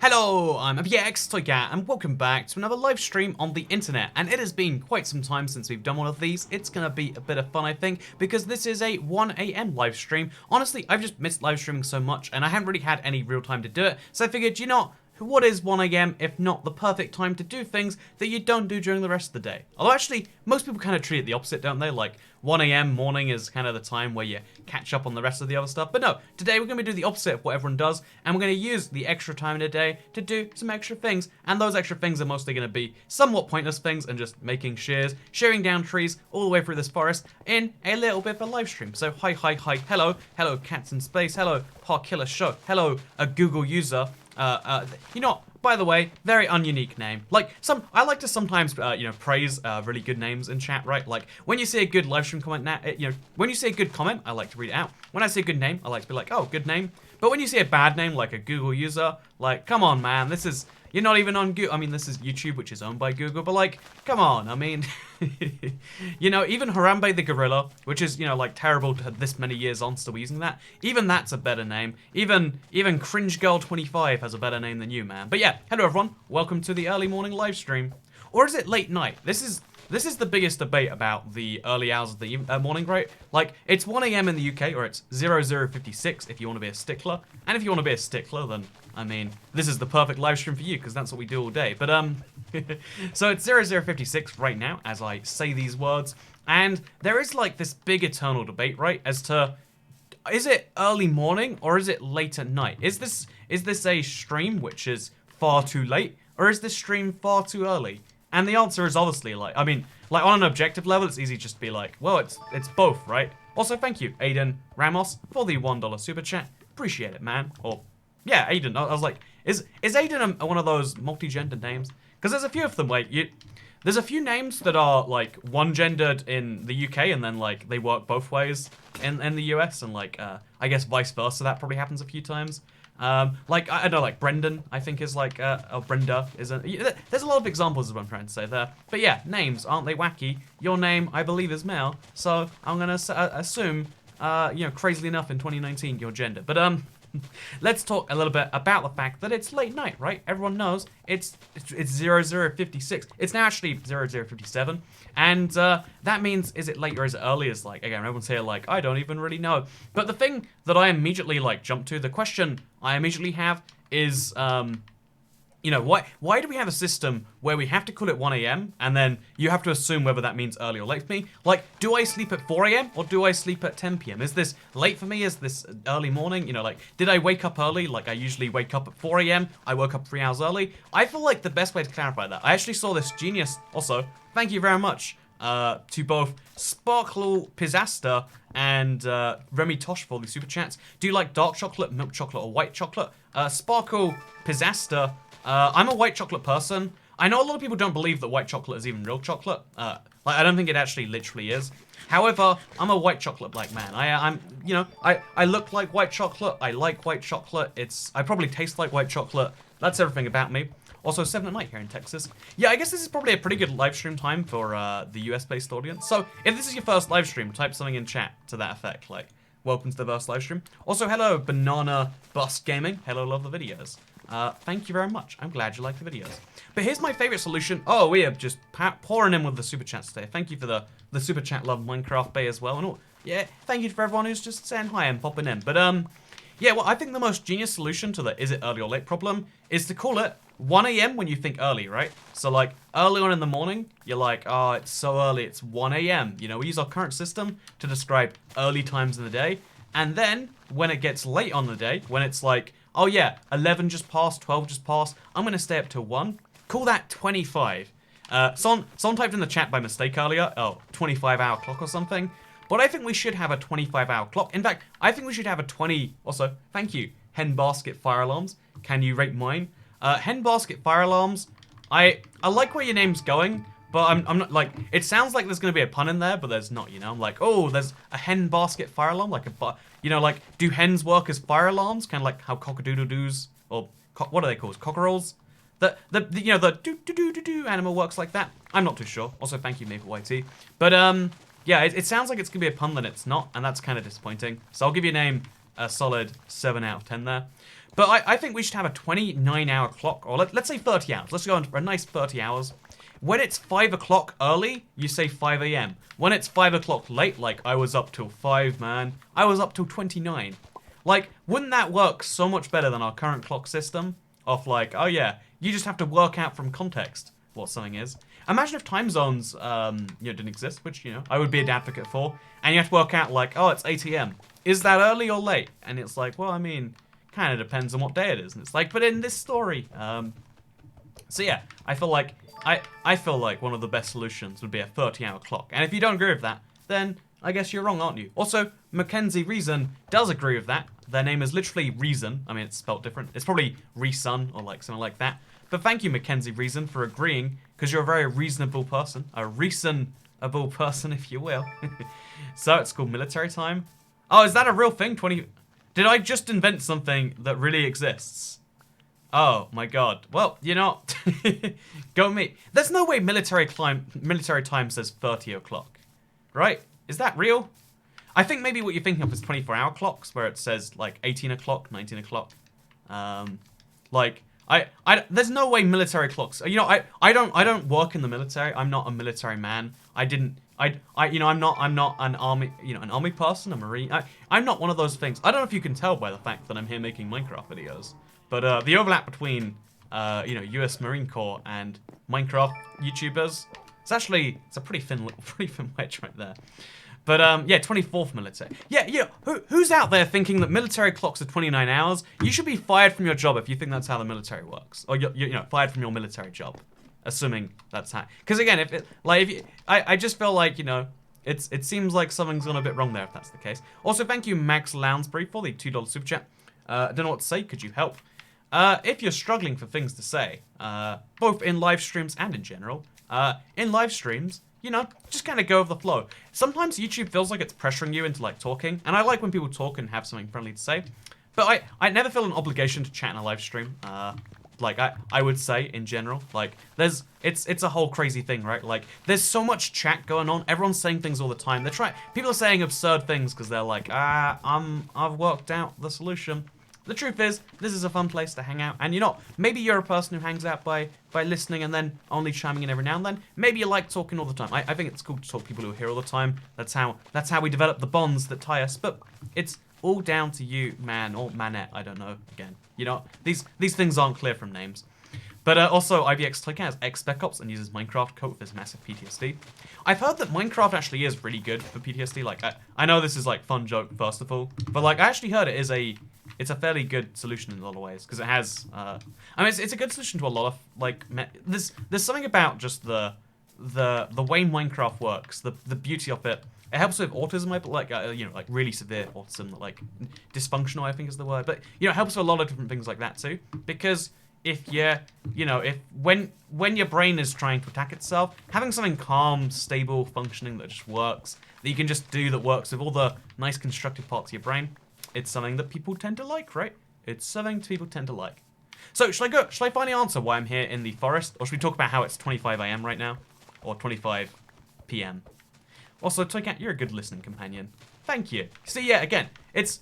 Hello, I'm Toycat, and welcome back to another live stream on the internet. And it has been quite some time since we've done one of these. It's gonna be a bit of fun, I think, because this is a 1 AM live stream. Honestly, I've just missed live streaming so much, and I haven't really had any real time to do it. So I figured, you know, what is 1 AM if not the perfect time to do things that you don't do during the rest of the day? Although actually, most people kind of treat it the opposite, don't they? Like, 1 AM morning is kind of the time where you catch up on the rest of the other stuff. But no, today we're going to do the opposite of what everyone does, and we're going to use the extra time in the day to do some extra things. And those extra things are mostly going to be somewhat pointless things and just making shears, shearing down trees all the way through this forest in a little bit of a live stream. So hi, hello, cats in space, hello, Park Killer Show, hello, a Google user. You know, by the way, very ununique name. Like, I like to sometimes, praise really good names in chat, right? Like, when you see a good live stream comment, when you see a good comment, I like to read it out. When I see a good name, I like to be like, oh, good name. But when you see a bad name, like a Google user, like, come on, man, you're not even on Google. I mean, this is YouTube, which is owned by Google, but like, come on, I mean, you know, even Harambe the Gorilla, which is, you know, like terrible to this many years on still using that, even that's a better name. Even Cringe Girl 25 has a better name than you, man. But yeah, hello everyone, welcome to the early morning live stream. Or is it late night? This is the biggest debate about the early hours of the morning, right? Like, it's 1 AM in the UK, or it's 0056 if you want to be a stickler. And if you want to be a stickler, then, I mean, this is the perfect live stream for you, because that's what we do all day. But, so it's 0056 right now, as I say these words. And there is, like, this big eternal debate, right, as to, is it early morning, or is it late at night? Is this a stream which is far too late, or is this stream far too early? And the answer is obviously, like, I mean, like, on an objective level, it's easy just to be like, well, it's both, right? Also, thank you, Aiden Ramos, for the $1 super chat. Appreciate it, man. Or, yeah, Aiden. I was like, is Aiden one of those multi-gendered names? Because there's a few of them, like, there's a few names that are, like, one-gendered in the UK, and then, like, they work both ways in the US, and, like, I guess vice versa, that probably happens a few times. Like, I don't know, like, Brendan, I think is like, or Brenda is there's a lot of examples of what I'm trying to say there. But yeah, names, aren't they wacky? Your name, I believe, is male, so I'm gonna assume, you know, crazily enough in 2019, your gender. But, let's talk a little bit about the fact that it's late night, right? Everyone knows it's 0056. It's now actually 0057. And that means, is it late or is it early? Is like, again, everyone's here like, I don't even really know. But the thing that I immediately like jump to, the question I immediately have is, you know, why do we have a system where we have to call it 1 AM and then you have to assume whether that means early or late for me? Like, do I sleep at 4 AM or do I sleep at 10 PM? Is this late for me? Is this early morning? You know, like, did I wake up early? Like, I usually wake up at 4 AM. I woke up 3 hours early. I feel like the best way to clarify that, I actually saw this genius, also, thank you very much to both Sparkle Pizzasta and Remy Tosh for the super chats. Do you like dark chocolate, milk chocolate, or white chocolate? Sparkle Pizzasta, I'm a white chocolate person. I know a lot of people don't believe that white chocolate is even real chocolate. Like, I don't think it actually literally is. However, I'm a white chocolate black man. I'm, you know, I look like white chocolate. I like white chocolate. I probably taste like white chocolate. That's everything about me. Also, 7 at night here in Texas. Yeah, I guess this is probably a pretty good live stream time for the US-based audience. So, if this is your first live stream, type something in chat to that effect, like, welcome to the first live stream. Also, hello, Banana Bus Gaming. Hello, love the videos. Thank you very much. I'm glad you like the videos. But here's my favorite solution. Oh, we are just pouring in with the super chats today. Thank you for the super chat love Minecraft Bay as well. And all, yeah, thank you for everyone who's just saying hi and popping in. But, yeah, well, I think the most genius solution to the is it early or late problem is to call it 1 AM when you think early, right? So, like, early on in the morning, you're like, oh, it's so early, it's 1 AM. You know, we use our current system to describe early times in the day. And then, when it gets late on the day, when it's like, oh yeah, 11 just passed, 12 just passed, I'm gonna stay up till 1, call that 25. Someone typed in the chat by mistake earlier, oh, 25-hour clock or something. But I think we should have a 25-hour clock. In fact, I think we should have a 20, also, thank you, Hen Basket Fire Alarms. Can you rate mine? Hen Basket Fire Alarms, I like where your name's going, but I'm not, like, it sounds like there's gonna be a pun in there, but there's not, you know? I'm like, oh, there's a Hen Basket Fire Alarm, like you know, like, do hens work as fire alarms? Kind of like how cock-a-doodle-doos, or, what are they called? Cockerels? You know, the do-do-do-do-do animal works like that. I'm not too sure. Also, thank you, Maple YT. But, yeah, it sounds like it's gonna be a pun, then it's not, and that's kind of disappointing. So I'll give your name a solid 7 out of 10 there. But I think we should have a 29-hour clock, or let's say 30 hours. Let's go on for a nice 30 hours. When it's 5 o'clock early, you say 5 a.m. When it's 5 o'clock late, like I was up till 5, man. I was up till 29. Like, wouldn't that work so much better than our current clock system? Of like, oh yeah, you just have to work out from context what something is. Imagine if time zones, didn't exist, which, I would be an advocate for, and you have to work out like, oh, it's 8 a.m. Is that early or late? And it's like, well, I mean, kind of depends on what day it is. And it's like, but in this story, so yeah, I feel like one of the best solutions would be a 30-hour clock. And if you don't agree with that, then I guess you're wrong, aren't you? Also, Mackenzie Reason does agree with that. Their name is literally Reason. I mean, it's spelled different. It's probably Reason or like something like that. But thank you, Mackenzie Reason, for agreeing, because you're a very reasonable person. A reasonable person, if you will. So it's called military time. Oh, is that a real thing? Did I just invent something that really exists? Oh my god. Well, go me. There's no way military time says 30 o'clock. Right? Is that real? I think maybe what you're thinking of is 24-hour clocks, where it says like 18 o'clock, 19 o'clock. There's no way military clocks. I don't work in the military. I'm not a military man. I'm not an army, an army person, a marine. I'm not one of those things. I don't know if you can tell by the fact that I'm here making Minecraft videos, but the overlap between, U.S. Marine Corps and Minecraft YouTubers, it's a pretty thin wedge right there. But, 24th military. Yeah, who's out there thinking that military clocks are 29 hours? You should be fired from your job if you think that's how the military works. Or, you're fired from your military job. Assuming that's how. Because, again, I just feel like, it seems like something's gone a bit wrong there if that's the case. Also, thank you, Max Lounsbury, for the $2 super chat. I don't know what to say. Could you help? If you're struggling for things to say, both in live streams and in general, in live streams, just kind of go with the flow. Sometimes YouTube feels like it's pressuring you into, like, talking. And I like when people talk and have something friendly to say. But I never feel an obligation to chat in a live stream. Like, I would say, in general. Like, it's a whole crazy thing, right? Like, there's so much chat going on. Everyone's saying things all the time. People are saying absurd things because they're like, I've worked out the solution. The truth is, this is a fun place to hang out. And maybe you're a person who hangs out by listening and then only chiming in every now and then. Maybe you like talking all the time. I think it's cool to talk to people who are here all the time. That's how we develop the bonds that tie us. But it's all down to you, man, or manette, I don't know, again. These things aren't clear from names. But also, IVX Toycat has Spec Ops and uses Minecraft cope with his massive PTSD. I've heard that Minecraft actually is really good for PTSD. Like, I know this is like fun joke first of all, but like I actually heard it's a fairly good solution in a lot of ways because it has. It's a good solution to a lot of like. There's something about just the way Minecraft works, the beauty of it. It helps with autism, like really severe autism, like dysfunctional, I think is the word. But it helps with a lot of different things like that too, because when your brain is trying to attack itself, having something calm, stable, functioning that just works, that you can just do that works with all the nice constructive parts of your brain, it's something that people tend to like, right? It's something people tend to like. So, should I finally answer why I'm here in the forest? Or should we talk about how it's 25 AM right now? Or 25 PM? Also, Toycat, you're a good listening companion. Thank you. See, yeah, again, it's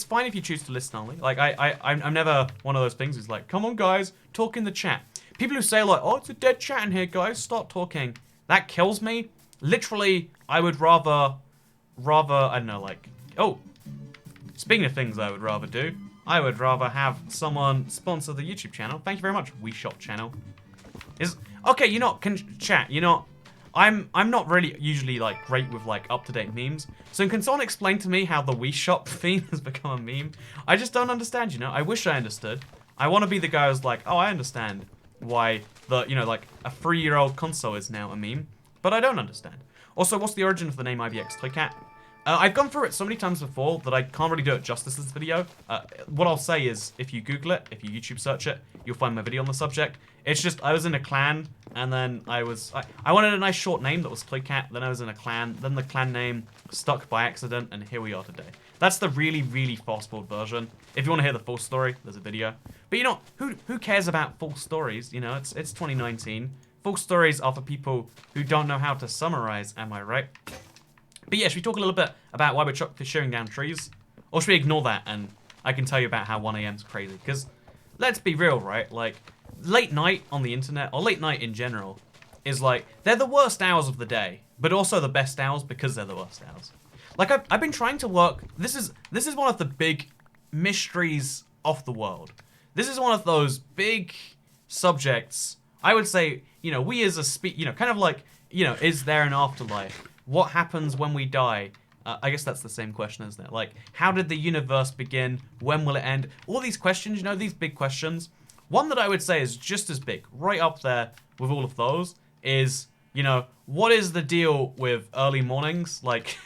fine if you choose to listen only. Like, I'm never one of those things who's like, come on, guys, talk in the chat. People who say, like, oh, it's a dead chat in here, guys, start talking. That kills me. Literally, I would rather, I don't know, like, oh, speaking of things I would rather do, I would rather have someone sponsor the YouTube channel. Thank you very much, WeShop channel. Okay, chat, I'm not really usually like great with like up-to-date memes. So can someone explain to me how the Wii Shop theme has become a meme? I just don't understand, I wish I understood. I want to be the guy who's like, oh, I understand why like a 3-year-old console is now a meme, but I don't understand. Also, what's the origin of the name IVX Toycat? I've gone through it so many times before that I can't really do it justice in this video. What I'll say is, if you Google it, if you YouTube search it, you'll find my video on the subject. It's just, I was in a clan, and then I wanted a nice short name that was Toycat, then I was in a clan, then the clan name stuck by accident, and here we are today. That's the really, really fast-forward version. If you want to hear the full story, there's a video. But who cares about full stories? It's 2019. Full stories are for people who don't know how to summarize, am I right? But yeah, should we talk a little bit about why we're shearing down trees? Or should we ignore that and I can tell you about how 1 a.m. is crazy. Because, let's be real, right? Like, late night on the internet, or late night in general, is like, they're the worst hours of the day, but also the best hours because they're the worst hours. Like, I've been trying to work, this is one of the big mysteries of the world. This is one of those big subjects, I would say, you know, we as a kind of like, you know, is there an afterlife? What happens when we die? I guess that's the same question, isn't it? Like, how did the universe begin? When will it end? All these questions, you know, these big questions. One that I would say is just as big, right up there with all of those, is, you know, what is the deal with early mornings? Like,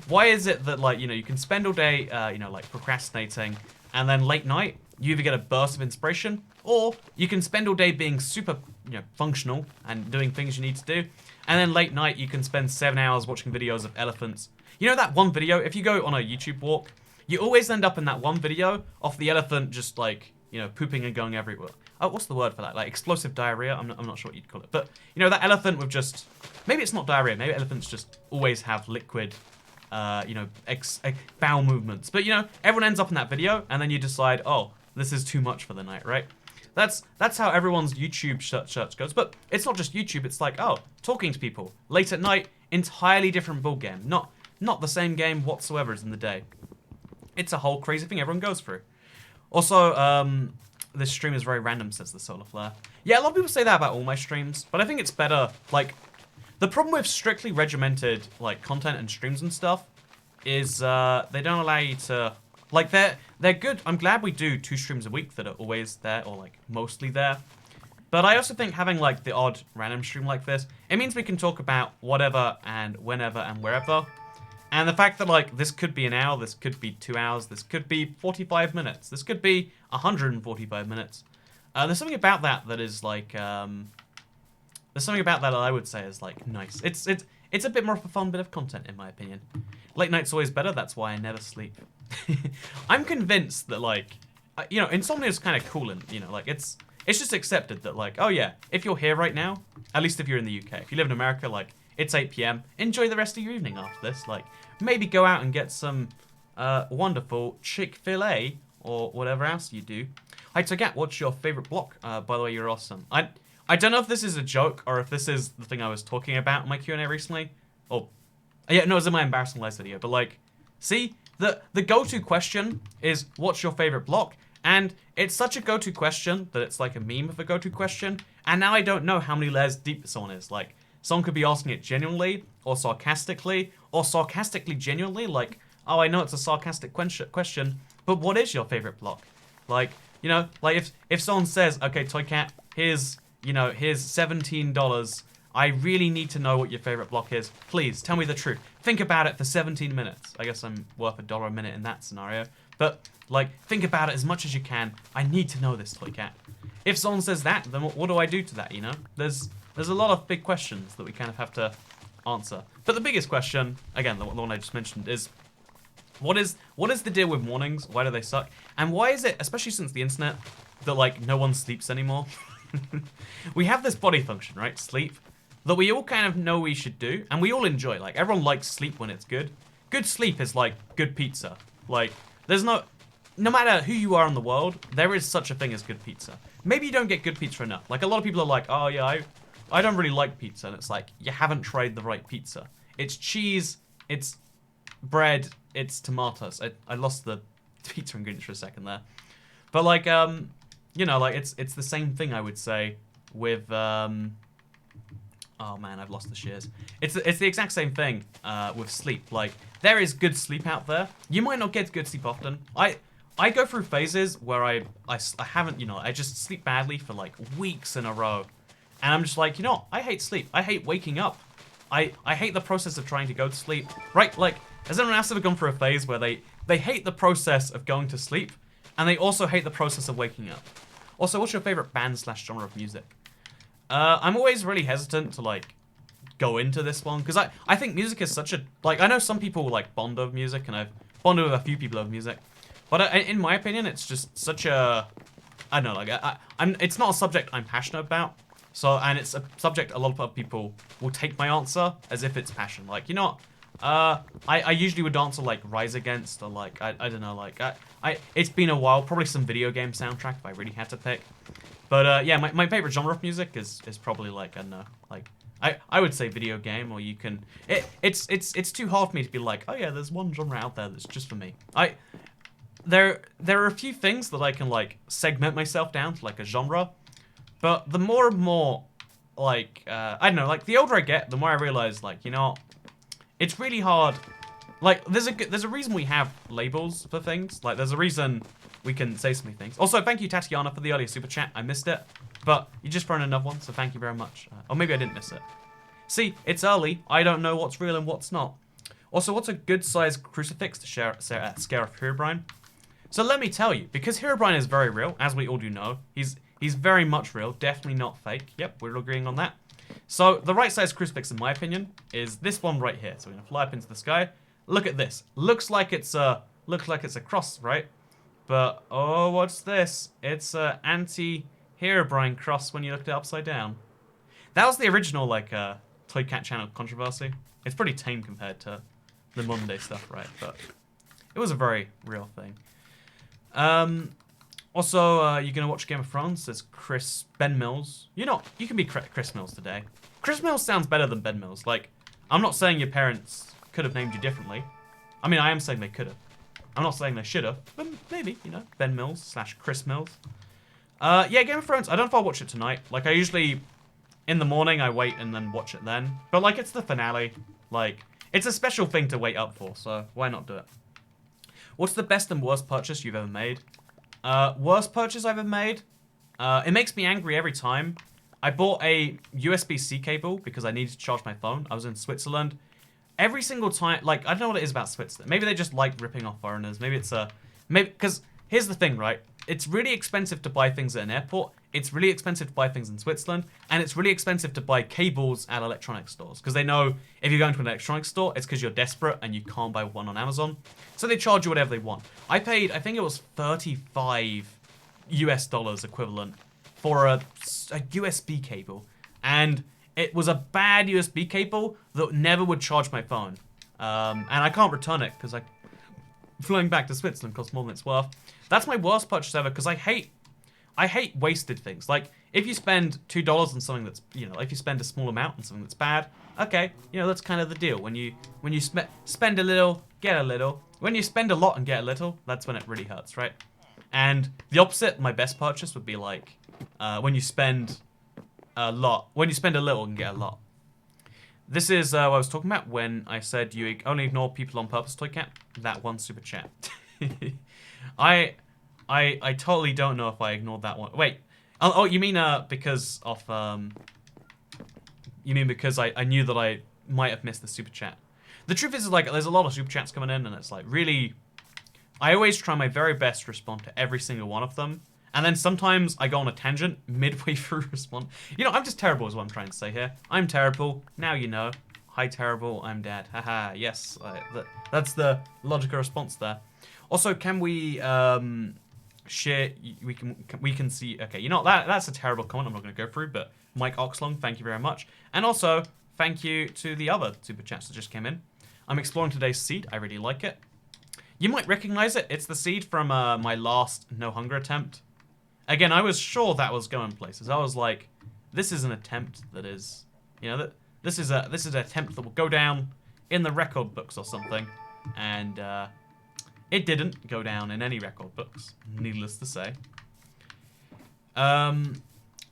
why is it that, like, you know, you can spend all day, you know, like, procrastinating, and then late night, you either get a burst of inspiration, or you can spend all day being super, you know, functional and doing things you need to do, and then late night, you can spend 7 hours watching videos of elephants. You know that one video, if you go on a YouTube walk, you always end up in that one video of the elephant just, like, you know, pooping and going everywhere. Oh, what's the word for that? Like, explosive diarrhea? I'm not sure what you'd call it. But, you know, that elephant with just... Maybe it's not diarrhea. Maybe elephants just always have liquid, you know, bowel movements. But, you know, everyone ends up in that video, and then you decide, oh, this is too much for the night, right? That's how everyone's YouTube search goes. But it's not just YouTube. It's like, oh, talking to people. Late at night, entirely different ballgame. Not the same game whatsoever as in the day. It's a whole crazy thing everyone goes through. Also, this stream is very random, says the Solar Flare. Yeah, a lot of people say that about all my streams, but I think it's better, like, the problem with strictly regimented, like, content and streams and stuff is, they don't allow you to, like, they're good. I'm glad we do 2 streams a week that are always there, or, like, mostly there. But I also think having, like, the odd random stream like this, it means we can talk about whatever and whenever and wherever. And the fact that, like, this could be an hour, this could be 2 hours, this could be 45 minutes, this could be 145 minutes. There's something about that is, like, there's something about that I would say is, like, nice. It's a bit more of a fun bit of content, in my opinion. Late night's always better, that's why I never sleep. I'm convinced that, like, you know, insomnia is kind of cool, and, you know, like, it's just accepted that, like, oh yeah, if you're here right now, at least if you're in the UK, if you live in America, like, it's 8 PM. Enjoy the rest of your evening after this. Like, maybe go out and get some wonderful Chick-fil-A or whatever else you do. Hi, Togat, what's your favorite block? By the way, you're awesome. I don't know if this is a joke or if this is the thing I was talking about in my Q&A recently. Or, yeah, no, it was in my embarrassing lies video. But, like, see, the go-to question is, what's your favorite block? And it's such a go-to question that it's like a meme of a go-to question. And now I don't know how many layers deep someone is. Like, someone could be asking it genuinely, or sarcastically genuinely, like, oh, I know it's a sarcastic question, but what is your favorite block? Like, you know, like, if someone says, okay, Toycat, here's $17, I really need to know what your favorite block is. Please, tell me the truth. Think about it for 17 minutes. I guess I'm worth $1 a minute in that scenario. But, like, think about it as much as you can. I need to know this, Toycat. If someone says that, then what do I do to that, you know? There's a lot of big questions that we kind of have to answer. But the biggest question, again, the one I just mentioned, is what is the deal with mornings? Why do they suck? And why is it, especially since the internet, that, like, no one sleeps anymore? We have this body function, right? Sleep, that we all kind of know we should do, and we all enjoy. Like, everyone likes sleep when it's good. Good sleep is like good pizza. Like, there's no matter who you are in the world, there is such a thing as good pizza. Maybe you don't get good pizza enough. Like, a lot of people are like, oh yeah, I don't really like pizza. And it's like, you haven't tried the right pizza. It's cheese, it's bread, it's tomatoes. I lost the pizza ingredients for a second there. But, like, you know, like, it's the same thing, I would say, with, oh man, I've lost the shears. It's the exact same thing with sleep. Like, there is good sleep out there. You might not get good sleep often. I go through phases where I haven't, you know, I just sleep badly for, like, weeks in a row. And I'm just like, you know, I hate sleep. I hate waking up. I hate the process of trying to go to sleep. Right, like, has anyone else ever gone through a phase where they hate the process of going to sleep, and they also hate the process of waking up? Also, what's your favorite band / genre of music? I'm always really hesitant to, like, go into this one, because I think music is such a, like, I know some people, like, bond over music, and I've bonded with a few people over music, but in my opinion, it's just such a, I don't know, like, it's not a subject I'm passionate about, so, and it's a subject a lot of other people will take my answer as if it's passion. Like, you know what, I usually would answer like Rise Against or like I don't know, like it's been a while. Probably some video game soundtrack if I really had to pick. But yeah, my favorite genre of music is probably like I don't know, like I would say video game, or you can it's too hard for me to be like, oh yeah, there's one genre out there that's just for me. There are a few things that I can like segment myself down to like a genre, but the more and more like I don't know, like the older I get, the more I realize like, you know, it's really hard. Like there's a reason we have labels for things. Like there's a reason we can say so many things. Also, thank you Tatiana for the earlier super chat. I missed it, but you just thrown another one, so thank you very much. Or maybe I didn't miss it. See, it's early. I don't know what's real and what's not. Also, what's a good sized crucifix to scare off Herobrine? So let me tell you, because Herobrine is very real, as we all do know. He's very much real, definitely not fake. Yep, we're agreeing on that. So the right size crucifix, in my opinion, is this one right here. So we're gonna fly up into the sky. Look at this. Looks like it's a cross, right? But oh, what's this? It's a anti-Herobrine cross when you look at it upside down. That was the original like Toy Cat channel controversy. It's pretty tame compared to the modern day stuff, right? But it was a very real thing. Also, you're gonna watch Game of Thrones. There's Ben Mills. You can be Chris Mills today. Chris Mills sounds better than Ben Mills. Like, I'm not saying your parents could have named you differently. I mean, I am saying they could have. I'm not saying they should have, but maybe, you know, Ben Mills / Chris Mills. Yeah, Game of Thrones. I don't know if I'll watch it tonight. Like, I usually, in the morning, I wait and then watch it then. But, like, it's the finale. Like, it's a special thing to wait up for, so why not do it? What's the best and worst purchase you've ever made? Worst purchase I've ever made? It makes me angry every time. I bought a USB-C cable because I needed to charge my phone. I was in Switzerland. Every single time, like, I don't know what it is about Switzerland. Maybe they just like ripping off foreigners. Maybe it's because here's the thing, right? It's really expensive to buy things at an airport. It's really expensive to buy things in Switzerland. And it's really expensive to buy cables at electronics stores. Because they know if you're going to an electronics store, it's because you're desperate and you can't buy one on Amazon. So they charge you whatever they want. I paid, I think it was $35 equivalent for a USB cable. And it was a bad USB cable that never would charge my phone. And I can't return it because flying back to Switzerland costs more than it's worth. That's my worst purchase ever because I hate wasted things. Like, if you spend $2 on something that's, you know, if you spend a small amount on something that's bad, okay, you know, that's kind of the deal. When you spend a little, get a little. When you spend a lot and get a little, that's when it really hurts, right? And the opposite, my best purchase would be like, when you spend a lot, when you spend a little and get a lot. This is what I was talking about when I said you only ignore people on purpose, Toy Cat. That one super chat. I totally don't know if I ignored that one. Wait. Oh, you mean because of you mean because I knew that I might have missed the super chat. The truth is like there's a lot of super chats coming in and it's like really I always try my very best to respond to every single one of them. And then sometimes I go on a tangent midway through respond. You know, I'm just terrible is what I'm trying to say here. I'm terrible. Now you know. Hi, terrible. I'm dead. Haha. Yes. That's the logical response there. Also, can we share? We can see. Okay, you know that's a terrible comment. I'm not going to go through. But Mike Oxlong, thank you very much. And also, thank you to the other super chats that just came in. I'm exploring today's seed. I really like it. You might recognize it. It's the seed from my last No Hunger attempt. Again, I was sure that was going places. I was like, this is an attempt that is, you know, that this is an attempt that will go down in the record books or something, and it didn't go down in any record books, needless to say.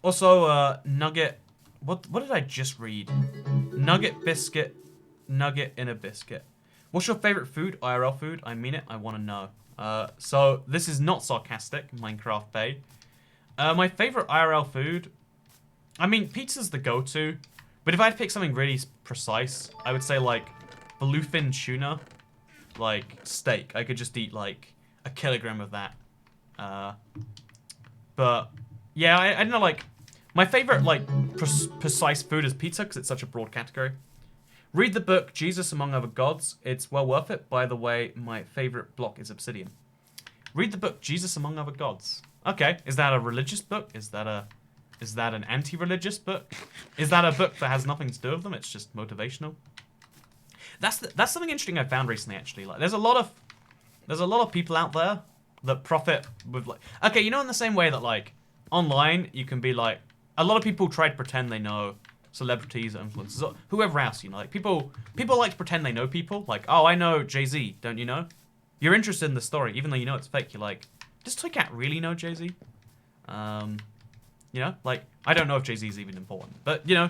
Also, nugget. What did I just read? Nugget biscuit, nugget in a biscuit. What's your favorite food? IRL food? I mean it. I want to know. So this is not sarcastic. Minecraft Bay. My favorite IRL food, I mean, pizza's the go-to, but if I had to pick something really precise, I would say, like, bluefin tuna, like, steak. I could just eat, like, a kilogram of that. But, yeah, I don't know, like, my favorite, like, precise food is pizza, because it's such a broad category. Read the book, Jesus Among Other Gods. It's well worth it. By the way, my favorite block is obsidian. Read the book, Jesus Among Other Gods. Okay, is that a religious book? Is that an anti-religious book? Is that a book that has nothing to do with them? It's just motivational. That's something interesting I found recently, actually. Like, there's a lot of people out there that profit with, like, okay, you know, in the same way that, like, online you can be like, a lot of people try to pretend they know celebrities or influencers or whoever else, you know, like people like to pretend they know people. Like, oh, I know Jay-Z, don't you know? You're interested in the story, even though you know it's fake. You're like, does Toycat really know Jay-Z? You know, like, I don't know if Jay-Z is even important, but, you know,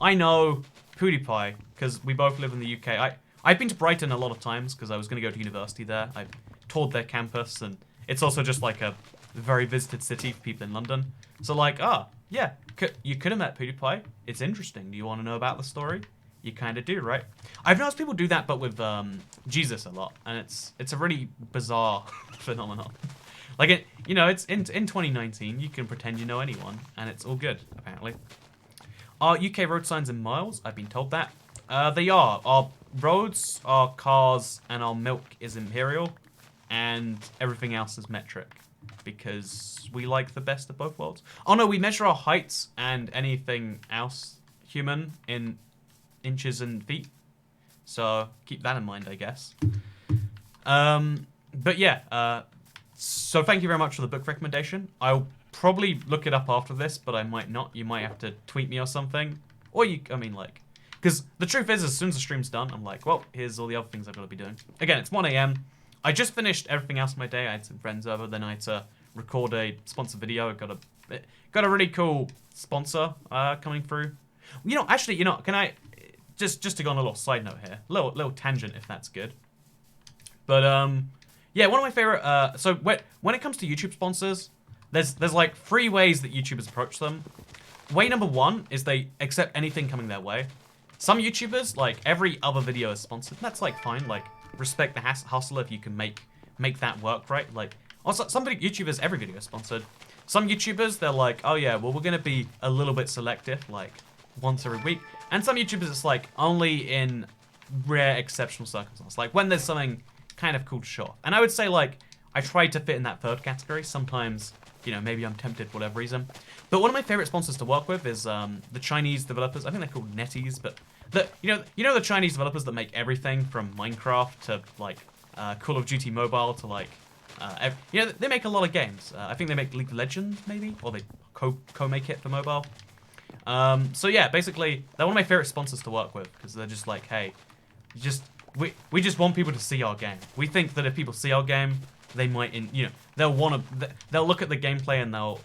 I know PewDiePie because we both live in the UK. I've been to Brighton a lot of times because I was going to go to university there. I toured their campus, and it's also just like a very visited city for people in London. So like, yeah, you could have met PewDiePie. It's interesting. Do you want to know about the story? You kind of do, right? I've noticed people do that, but with Jesus a lot, and it's a really bizarre phenomenon. Like, you know, it's in 2019, you can pretend you know anyone, and it's all good, apparently. Are UK road signs in miles? I've been told that. They are. Our roads, our cars, and our milk is imperial, and everything else is metric, because we like the best of both worlds. Oh no, we measure our heights and anything else human in inches and feet. So keep that in mind, I guess. But yeah, so thank you very much for the book recommendation. I'll probably look it up after this, but I might not. You might have to tweet me or something. Or I mean, like, because the truth is, as soon as the stream's done, I'm like, well, here's all the other things I've got to be doing. Again, it's 1 a.m. I just finished everything else in my day. I had some friends over, then I had to record a sponsored video. I got a really cool sponsor coming through. You know, actually, you know, can I just to go on a little side note here, little tangent if that's good. But yeah, one of my favorite. So when it comes to YouTube sponsors, there's like 3 ways that YouTubers approach them. Way number 1 is they accept anything coming their way. Some YouTubers, like, every other video is sponsored. That's like fine. Like, respect the hustle if you can make that work, right? Like, also some YouTubers, every video is sponsored. Some YouTubers, they're like, oh yeah, well, we're gonna be a little bit selective, like once every week. And some YouTubers, it's like only in rare exceptional circumstances, like when there's something kind of cool to show off. And I would say, like, I try to fit in that third category. Sometimes, you know, maybe I'm tempted for whatever reason. But one of my favorite sponsors to work with is the Chinese developers. I think they're called Netties, but you know the Chinese developers that make everything from Minecraft to like Call of Duty Mobile to like you know, they make a lot of games. I think they make League of Legends maybe, or they co-make it for mobile. So yeah, basically they're one of my favorite sponsors to work with because they're just like, hey, we just want people to see our game. We think that if people see our game, they might, you know, they'll look at the gameplay and they'll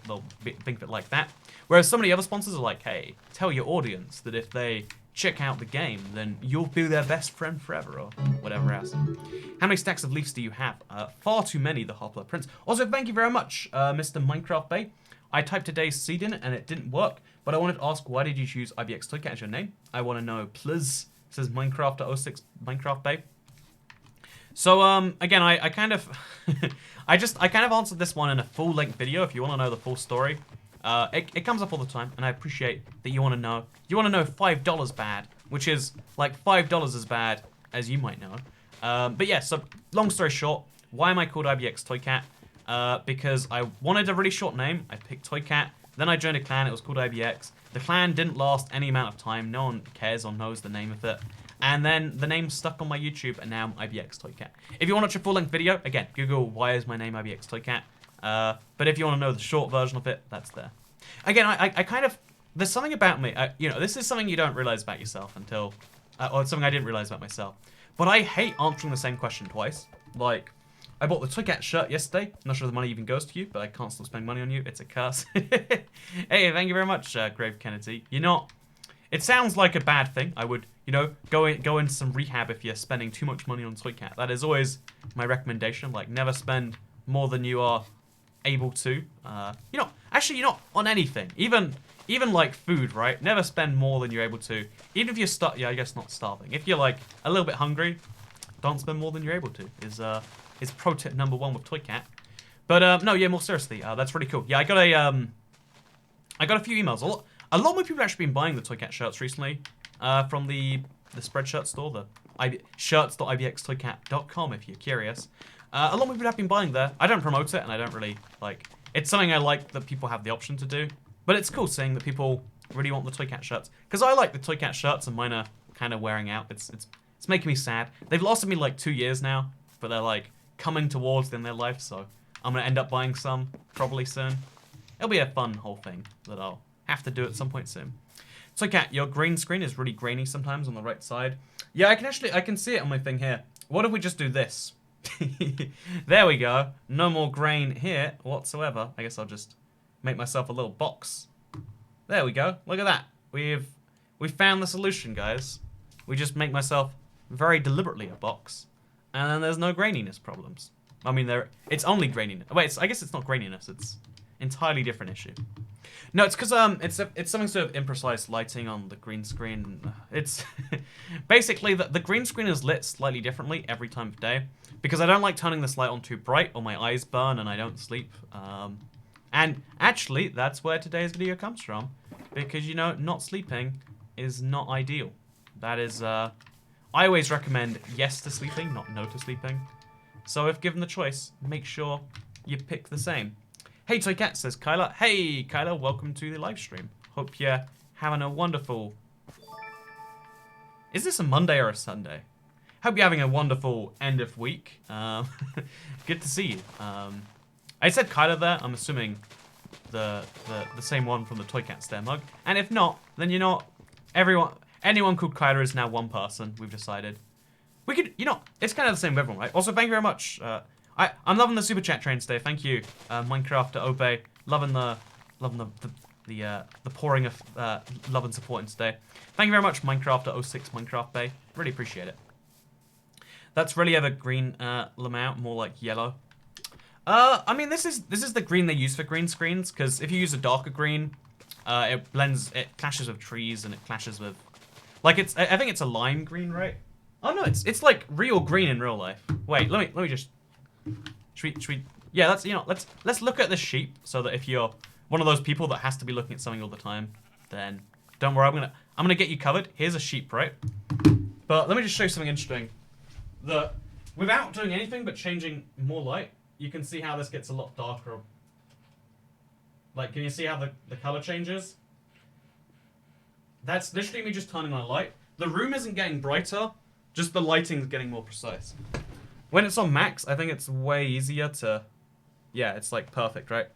think of it like that. Whereas so many other sponsors are like, hey, tell your audience that if they check out the game, then you'll be their best friend forever, or whatever else. How many stacks of leafs do you have? Far too many, the Hoppler Prince. Also, thank you very much, Mr. Minecraft Bay. I typed today's seed in and it didn't work, but I wanted to ask, why did you choose IBX Toycat as your name? I want to know, please. Says Minecraft06 Minecraft Bay. So again, I kind of I kind of answered this one in a full-length video. If you want to know the full story, it comes up all the time, and I appreciate that you want to know. You want to know $5 bad, which is like $5 as bad as you might know. But yeah, so long story short, why am I called IBX Toycat? Because I wanted a really short name. I picked Toycat. Then I joined a clan. It was called IBX. The clan didn't last any amount of time. No one cares or knows the name of it. And then the name stuck on my YouTube, and now I'm IBX Toycat. If you want to watch a full-length video, again, Google why is my name IBX Toycat. But if you want to know the short version of it, that's there. Again, I kind of, there's something about me, you know, this is something you don't realize about yourself until, or it's something I didn't realize about myself. But I hate answering the same question twice. Like, I bought the Toycat shirt yesterday. I'm not sure the money even goes to you, but I can't still spend money on you. It's a curse. Hey, thank you very much, Grave Kennedy. You're not, it sounds like a bad thing. I would, you know, go into some rehab if you're spending too much money on Toycat. That is always my recommendation. Like, never spend more than you are able to. You know, actually, you're not on anything. Even like food, right? Never spend more than you're able to. Even if you're yeah, I guess not starving. If you're like a little bit hungry, don't spend more than you're able to. Is pro tip number 1 with Toycat. But no, yeah, more seriously, that's really cool. Yeah, I got a few emails. A lot more people have actually been buying the Toycat shirts recently from the Spreadshirt store, the shirts.ibxtoycat.com if you're curious. A lot of people have been buying there. I don't promote it, and I don't really, like, it's something I like that people have the option to do. But it's cool seeing that people really want the Toycat shirts. Because I like the Toycat shirts, and mine are kind of wearing out. It's It's making me sad. They've lasted me like 2 years now, but they're like coming towards the end of their life, so I'm gonna end up buying some probably soon. It'll be a fun whole thing that I'll have to do at some point soon. So Kat, your green screen is really grainy sometimes on the right side. Yeah, I can see it on my thing here. What if we just do this? There we go. No more grain here whatsoever. I guess I'll just make myself a little box. There we go. Look at that. We found the solution, guys. We just make myself very deliberately a box, and then there's no graininess problems. I mean, it's only graininess. Wait, I guess it's not graininess. It's entirely different issue. No, it's because it's something sort of imprecise lighting on the green screen. It's basically the green screen is lit slightly differently every time of day because I don't like turning this light on too bright or my eyes burn and I don't sleep. And actually, that's where today's video comes from, because you know, not sleeping is not ideal. That is, I always recommend yes to sleeping, not no to sleeping. So if given the choice, make sure you pick the same. Hey Toy Cat, says Kyla. Hey Kyla, welcome to the live stream. Hope you're having a wonderful... Is this a Monday or a Sunday? Hope you're having a wonderful end of week. Good to see you. I said Kyla there. I'm assuming the same one from the Toy Cat Stare mug. And if not, then you know, anyone called Kyla is now one person. We've decided. We could, you know, it's kind of the same with everyone, right? Also, thank you very much. I'm loving the super chat train today. Thank you, Minecraft Obey. Loving the pouring of love and support in today. Thank you very much, Minecraft 06 Minecraft Bay. Really appreciate it. That's really ever green Lamau, more like yellow. I mean, this is the green they use for green screens, because if you use a darker green, it clashes with trees and it clashes with, like I think it's a lime green, right? Oh no, it's like real green in real life. Wait, let me just. Should we? Yeah, let's look at the sheep so that if you're one of those people that has to be looking at something all the time, then don't worry, I'm gonna get you covered. Here's a sheep, right? But let me just show you something interesting. Without doing anything but changing more light, you can see how this gets a lot darker. Like, can you see how the color changes? That's literally me just turning on a light. The room isn't getting brighter, just the lighting's getting more precise. When it's on max, I think it's way easier to... Yeah, it's like perfect, right?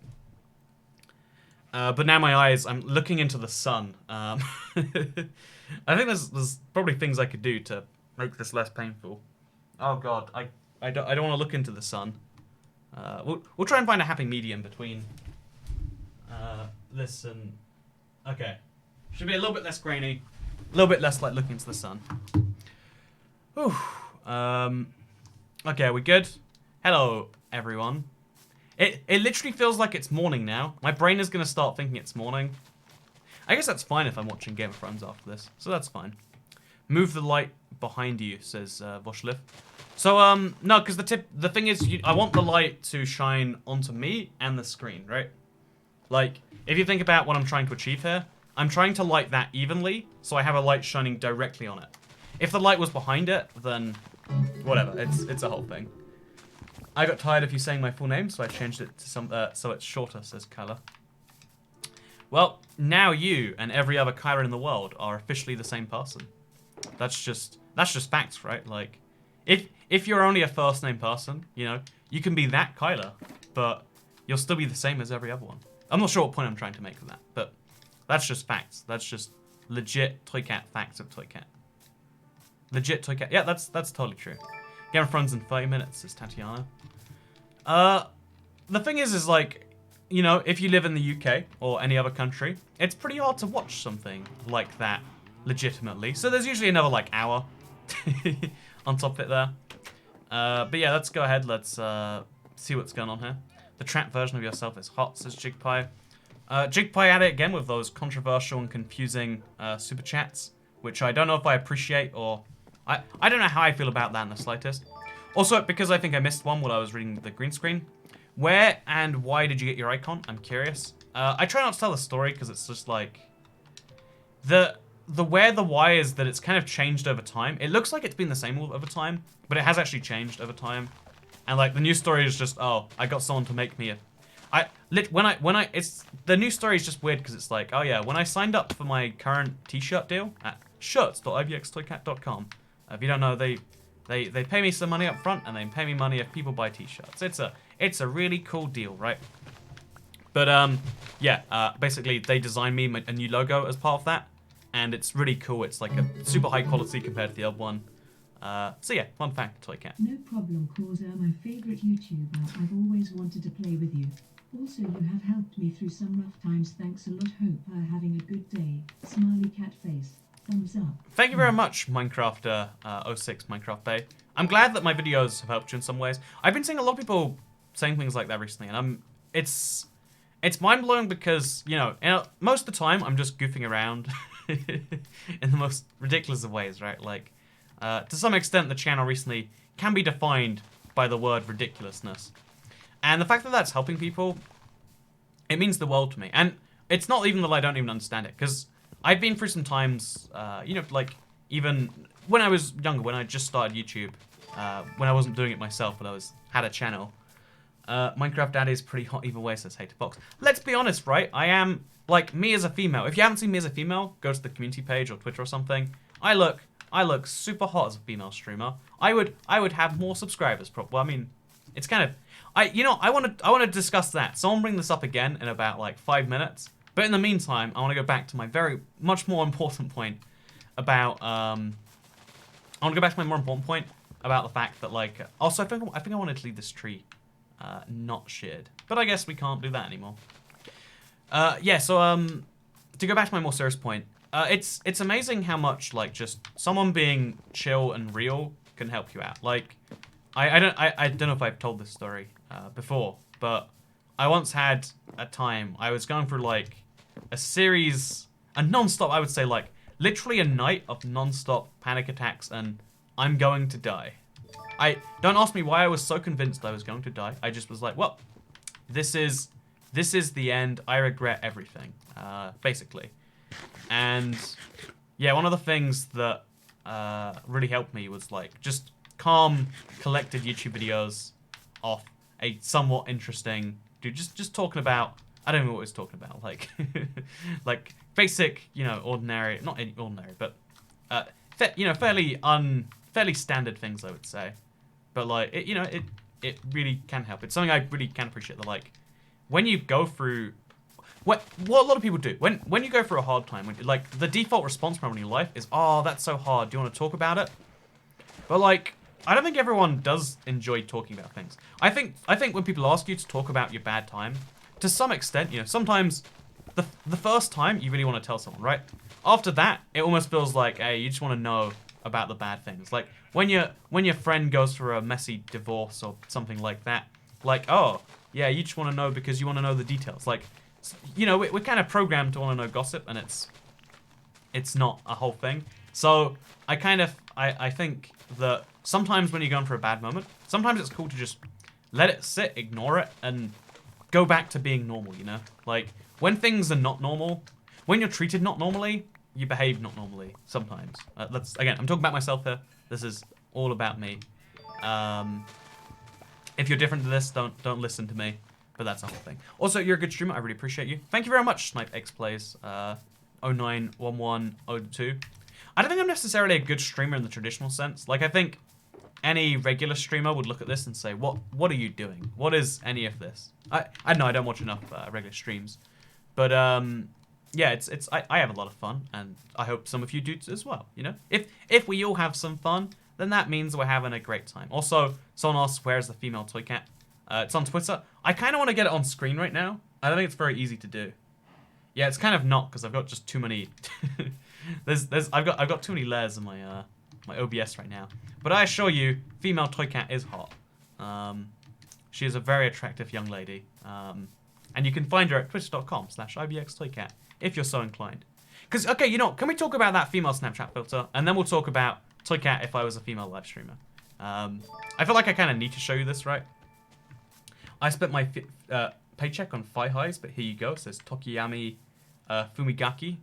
But now my eyes, I'm looking into the sun. I think there's probably things I could do to make this less painful. Oh god, I don't want to look into the sun. We'll try and find a happy medium between this and... Okay. Should be a little bit less grainy. A little bit less like looking into the sun. Whew. Okay, are we good? Hello, everyone. It literally feels like it's morning now. My brain is going to start thinking it's morning. I guess that's fine if I'm watching Game of Thrones after this, so that's fine. Move the light behind you, says Voshliv. So, no, because the thing is, I want the light to shine onto me and the screen, right? Like, if you think about what I'm trying to achieve here, I'm trying to light that evenly, so I have a light shining directly on it. If the light was behind it, then whatever, it's a whole thing. I got tired of you saying my full name, so I changed it to so it's shorter, says Kyla. Well, now you and every other Kyla in the world are officially the same person. That's just facts, right? Like, if you're only a first name person, you know, you can be that Kyla, but you'll still be the same as every other one. I'm not sure what point I'm trying to make with that, but that's just facts. That's just legit Toy Cat facts of Toy Cat. Legit Toy Cat. Yeah, that's totally true. Game of Thrones in 30 minutes, says Tatiana. The thing is like, you know, if you live in the UK or any other country, it's pretty hard to watch something like that legitimately. So there's usually another like hour on top of it there. But yeah, let's go ahead. Let's see what's going on here. The trap version of yourself is hot, says Jigpie. Jigpie at it again with those controversial and confusing super chats, which I don't know if I appreciate or... I don't know how I feel about that in the slightest. Also, because I think I missed one while I was reading the green screen. Where and why did you get your icon? I'm curious. I try not to tell the story because it's just like... The why is that it's kind of changed over time. It looks like it's been the same all over time, but it has actually changed over time. And like the new story is just, oh, I got someone to make me a... the new story is just weird because it's like, oh yeah, when I signed up for my current t-shirt deal at shirts.ivxtoycat.com, If you don't know, they pay me some money up front, and they pay me money if people buy t-shirts. It's a really cool deal, right? But yeah, basically they designed me a new logo as part of that, and it's really cool. It's like a super high quality compared to the old one. So yeah, fun fact, Toy Cat. No problem, Causa, my favourite YouTuber. I've always wanted to play with you. Also, you have helped me through some rough times. Thanks a lot. Hope you're having a good day. Smiley cat face. Thumbs up. Thank you very much, Minecrafter 06 Minecraft Bay. I'm glad that my videos have helped you in some ways. I've been seeing a lot of people saying things like that recently, and it's mind-blowing because, you know, most of the time I'm just goofing around in the most ridiculous of ways, right? Like, to some extent, the channel recently can be defined by the word ridiculousness. And the fact that that's helping people, it means the world to me. And it's not even that I don't even understand it, because I've been through some times, you know, like, even when I was younger, when I just started YouTube, when I wasn't doing it myself, but I had a channel. Minecraft Daddy is pretty hot either way, says Haterbox. Let's be honest, right? I am, like, me as a female. If you haven't seen me as a female, go to the community page or Twitter or something. I look super hot as a female streamer. I would have more subscribers, well, I mean, it's kind of, you know, I want to discuss that. So I'll bring this up again in about like 5 minutes. But in the meantime, I want to go back to my much more important point about, I want to go back to my more important point about the fact that, like, also I think I wanted to leave this tree not sheared, but I guess we can't do that anymore. Yeah, so to go back to my more serious point, it's amazing how much, like, just someone being chill and real can help you out. Like, I don't know if I've told this story before, but I once had a time I was going through like a non-stop, I would say, like, literally a night of non-stop panic attacks, and I'm going to die. Don't ask me why I was so convinced I was going to die. I just was like, well, this is the end. I regret everything, basically. And yeah, one of the things that really helped me was, like, just calm, collected YouTube videos off a somewhat interesting dude. Just talking about, I don't know what I was talking about, like, like basic, you know, ordinary, not ordinary, but you know, fairly standard things, I would say. But, like, you know, it really can help. It's something I really can appreciate. That, like, when you go through, what a lot of people do when you go through a hard time, like, the default response from in your life is, oh, that's so hard. Do you want to talk about it? But, like, I don't think everyone does enjoy talking about things. I think when people ask you to talk about your bad time, to some extent, you know, sometimes the first time you really want to tell someone, right? After that, it almost feels like, hey, you just want to know about the bad things. Like, when your friend goes through a messy divorce or something like that, like, oh, yeah, you just want to know because you want to know the details. Like, you know, we're kind of programmed to want to know gossip, and it's not a whole thing. So I think that sometimes when you're going for a bad moment, sometimes it's cool to just let it sit, ignore it, and go back to being normal, you know? Like, when things are not normal, when you're treated not normally, you behave not normally sometimes. Again, I'm talking about myself here. This is all about me. If you're different to this, don't listen to me. But that's the whole thing. Also, you're a good streamer. I really appreciate you. Thank you very much, Snipe X Plays 091102. I don't think I'm necessarily a good streamer in the traditional sense. Like, I think any regular streamer would look at this and say, what are you doing? What is any of this? I know I don't watch enough regular streams. But yeah, I have a lot of fun, and I hope some of you do as well, you know? If we all have some fun, then that means we're having a great time. Also, someone asks, where's the female toy cat? It's on Twitter. I kind of want to get it on screen right now. I don't think it's very easy to do. Yeah, it's kind of not, because I've got just too many. I've got too many layers in my my OBS right now. But I assure you, female toy cat is hot. She is a very attractive young lady. And you can find her at twitter.com/ibxtoycat if you're so inclined. Because, okay, you know, can we talk about that female Snapchat filter? And then we'll talk about toy cat if I was a female live streamer. I feel like I kind of need to show you this, right? I spent my paycheck on thigh highs, but here you go. It says Tokiyami Fumigaki.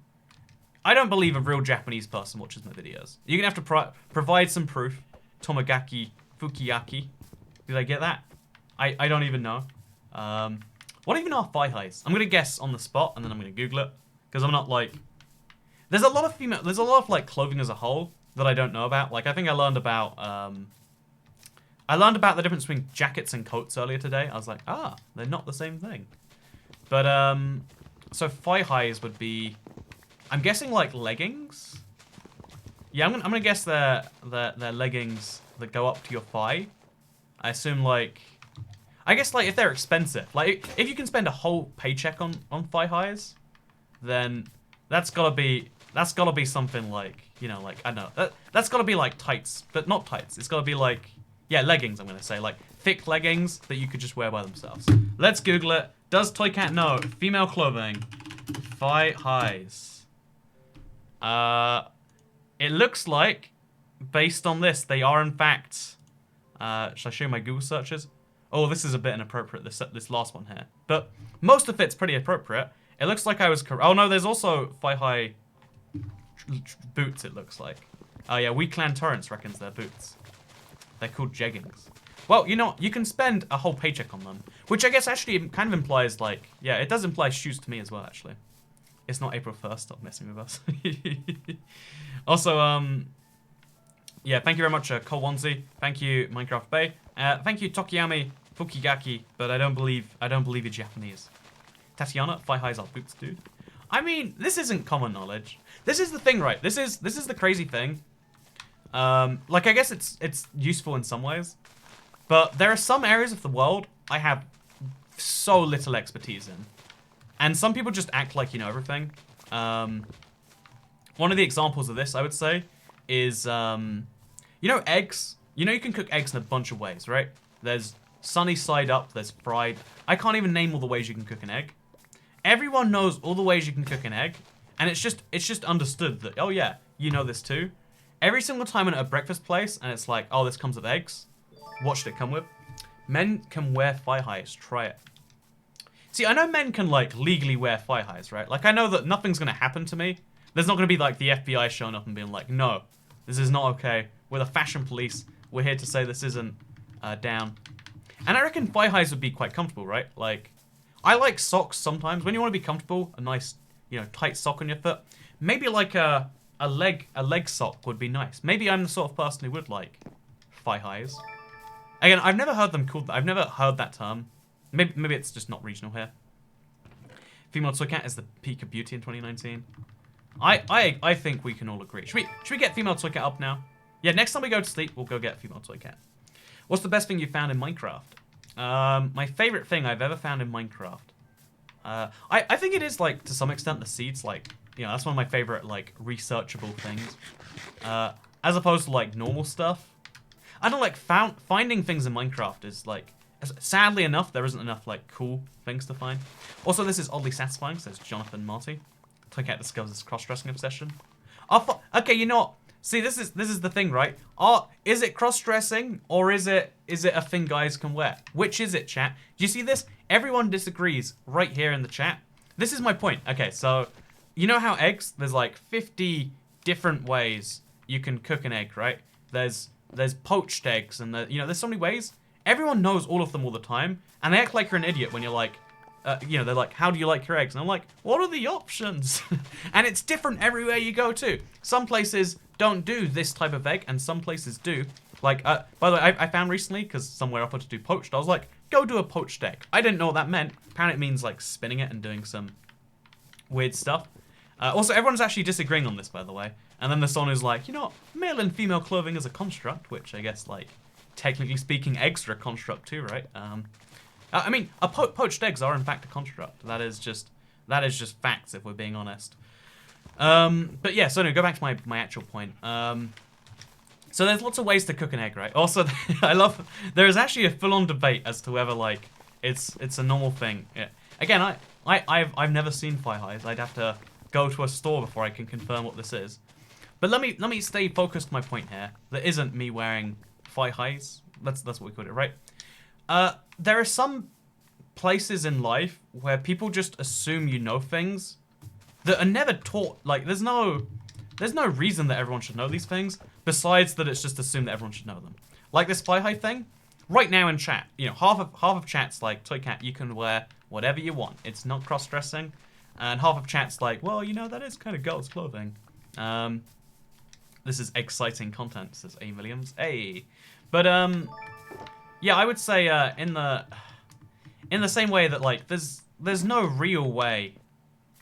I don't believe a real Japanese person watches my videos. You're going to have to provide some proof. Tomagaki Fukiyaki. Did I get that? I don't even know. What even are thigh highs? I'm going to guess on the spot, and then I'm going to Google it. Because I'm not, like... There's a lot of like, clothing as a whole that I don't know about. Like, I think I learned about the difference between jackets and coats earlier today. I was like, ah, they're not the same thing. But, so thigh highs would be, I'm guessing, like, leggings? Yeah, I'm gonna guess they're leggings that go up to your thigh. I assume, like, I guess, like, if they're expensive. Like, if you can spend a whole paycheck on thigh highs, then that's gotta be something like, you know, like, I don't know. That's gotta be, like, tights. But not tights. It's gotta be, like, yeah, leggings, I'm gonna say. Like, thick leggings that you could just wear by themselves. Let's Google it. Does Toy Cat know female clothing thigh highs? It looks like, based on this, they are in fact... should I show you my Google searches? Oh, this is a bit inappropriate, this last one here. But most of it's pretty appropriate. It looks like I was correct. Oh no, there's also thigh-high boots, it looks like. Oh yeah, We Clan Torrents reckons they're boots. They're called jeggings. Well, you know, you can spend a whole paycheck on them. Which I guess actually kind of implies, like... Yeah, it does imply shoes to me as well, actually. It's not April 1st, stop messing with us. Also, yeah, thank you very much, Cole Onesie. Thank you, Minecraft Bay. Thank you, Tokiyami Fukigaki, but I don't believe you're Japanese. Tatiana, thigh highs are boots, dude. I mean, this isn't common knowledge. This is the thing, right? This is the crazy thing. Like, I guess it's useful in some ways, but there are some areas of the world I have so little expertise in, and some people just act like you know everything. One of the examples of this, I would say, is, you know, eggs? You know you can cook eggs in a bunch of ways, right? There's sunny side up, there's fried. I can't even name all the ways you can cook an egg. Everyone knows all the ways you can cook an egg, and it's just understood that, oh yeah, you know this too. Every single time I'm at a breakfast place, and it's like, oh, this comes with eggs. What should it come with? Men can wear thigh highs, try it. See, I know men can, like, legally wear thigh highs, right? Like, I know that nothing's gonna happen to me. There's not gonna be, like, the FBI showing up and being like, no, this is not okay. We're the fashion police. We're here to say this isn't down. And I reckon thigh highs would be quite comfortable, right? Like, I like socks sometimes. When you want to be comfortable, a nice, you know, tight sock on your foot. Maybe like a leg sock would be nice. Maybe I'm the sort of person who would like thigh highs. Again, I've never heard them called that. I've never heard that term. Maybe it's just not regional here. Female toy cat is the peak of beauty in 2019. I think we can all agree. Should we get female toy cat up now? Yeah, next time we go to sleep, we'll go get female toy cat. What's the best thing you found in Minecraft? My favorite thing I've ever found in Minecraft. I think it is, like, to some extent, the seeds. Like, you know, that's one of my favorite, like, researchable things. As opposed to, like, normal stuff. I don't like finding things in Minecraft is, like, sadly enough, there isn't enough, like, cool things to find. Also, this is oddly satisfying, says Jonathan Marty. Toy cat discovers his cross-dressing obsession. Okay, you know what? See, this is the thing, right? Is it cross-dressing, or is it a thing guys can wear? Which is it, chat? Do you see this? Everyone disagrees right here in the chat. This is my point. Okay, so you know how eggs? There's like 50 different ways you can cook an egg, right? There's poached eggs, and you know, there's so many ways. Everyone knows all of them all the time, and they act like you're an idiot when you're like, you know, they're like, how do you like your eggs? And I'm like, what are the options? And it's different everywhere you go to. Some places don't do this type of egg, and some places do. Like, by the way, I found recently, because somewhere offered to do poached, I was like, go do a poached egg. I didn't know what that meant. Apparently it means, like, spinning it and doing some weird stuff. Also, everyone's actually disagreeing on this, by the way. And then the song is like, you know, male and female clothing is a construct, which I guess, like, technically speaking, eggs are a construct too, right? I mean, poached eggs are in fact a construct. That is just facts, if we're being honest. But yeah, so no, go back to my actual point. So there's lots of ways to cook an egg, right? Also, there is actually a full-on debate as to whether, like, it's a normal thing. Yeah. Again, I've never seen thigh highs. I'd have to go to a store before I can confirm what this is. But let me stay focused on my point here. That isn't me wearing thigh highs. That's what we call it, right? There are some places in life where people just assume you know things that are never taught. Like, there's no reason that everyone should know these things, besides that it's just assumed that everyone should know them. Like this fly high thing, right now in chat, you know, half of chat's like, Toy Cat, you can wear whatever you want. It's not cross-dressing. And half of chat's like, well, you know, that is kind of girls' clothing. This is exciting content, says A. Williams. Hey. But, yeah, I would say, in the same way that, like, there's no real way.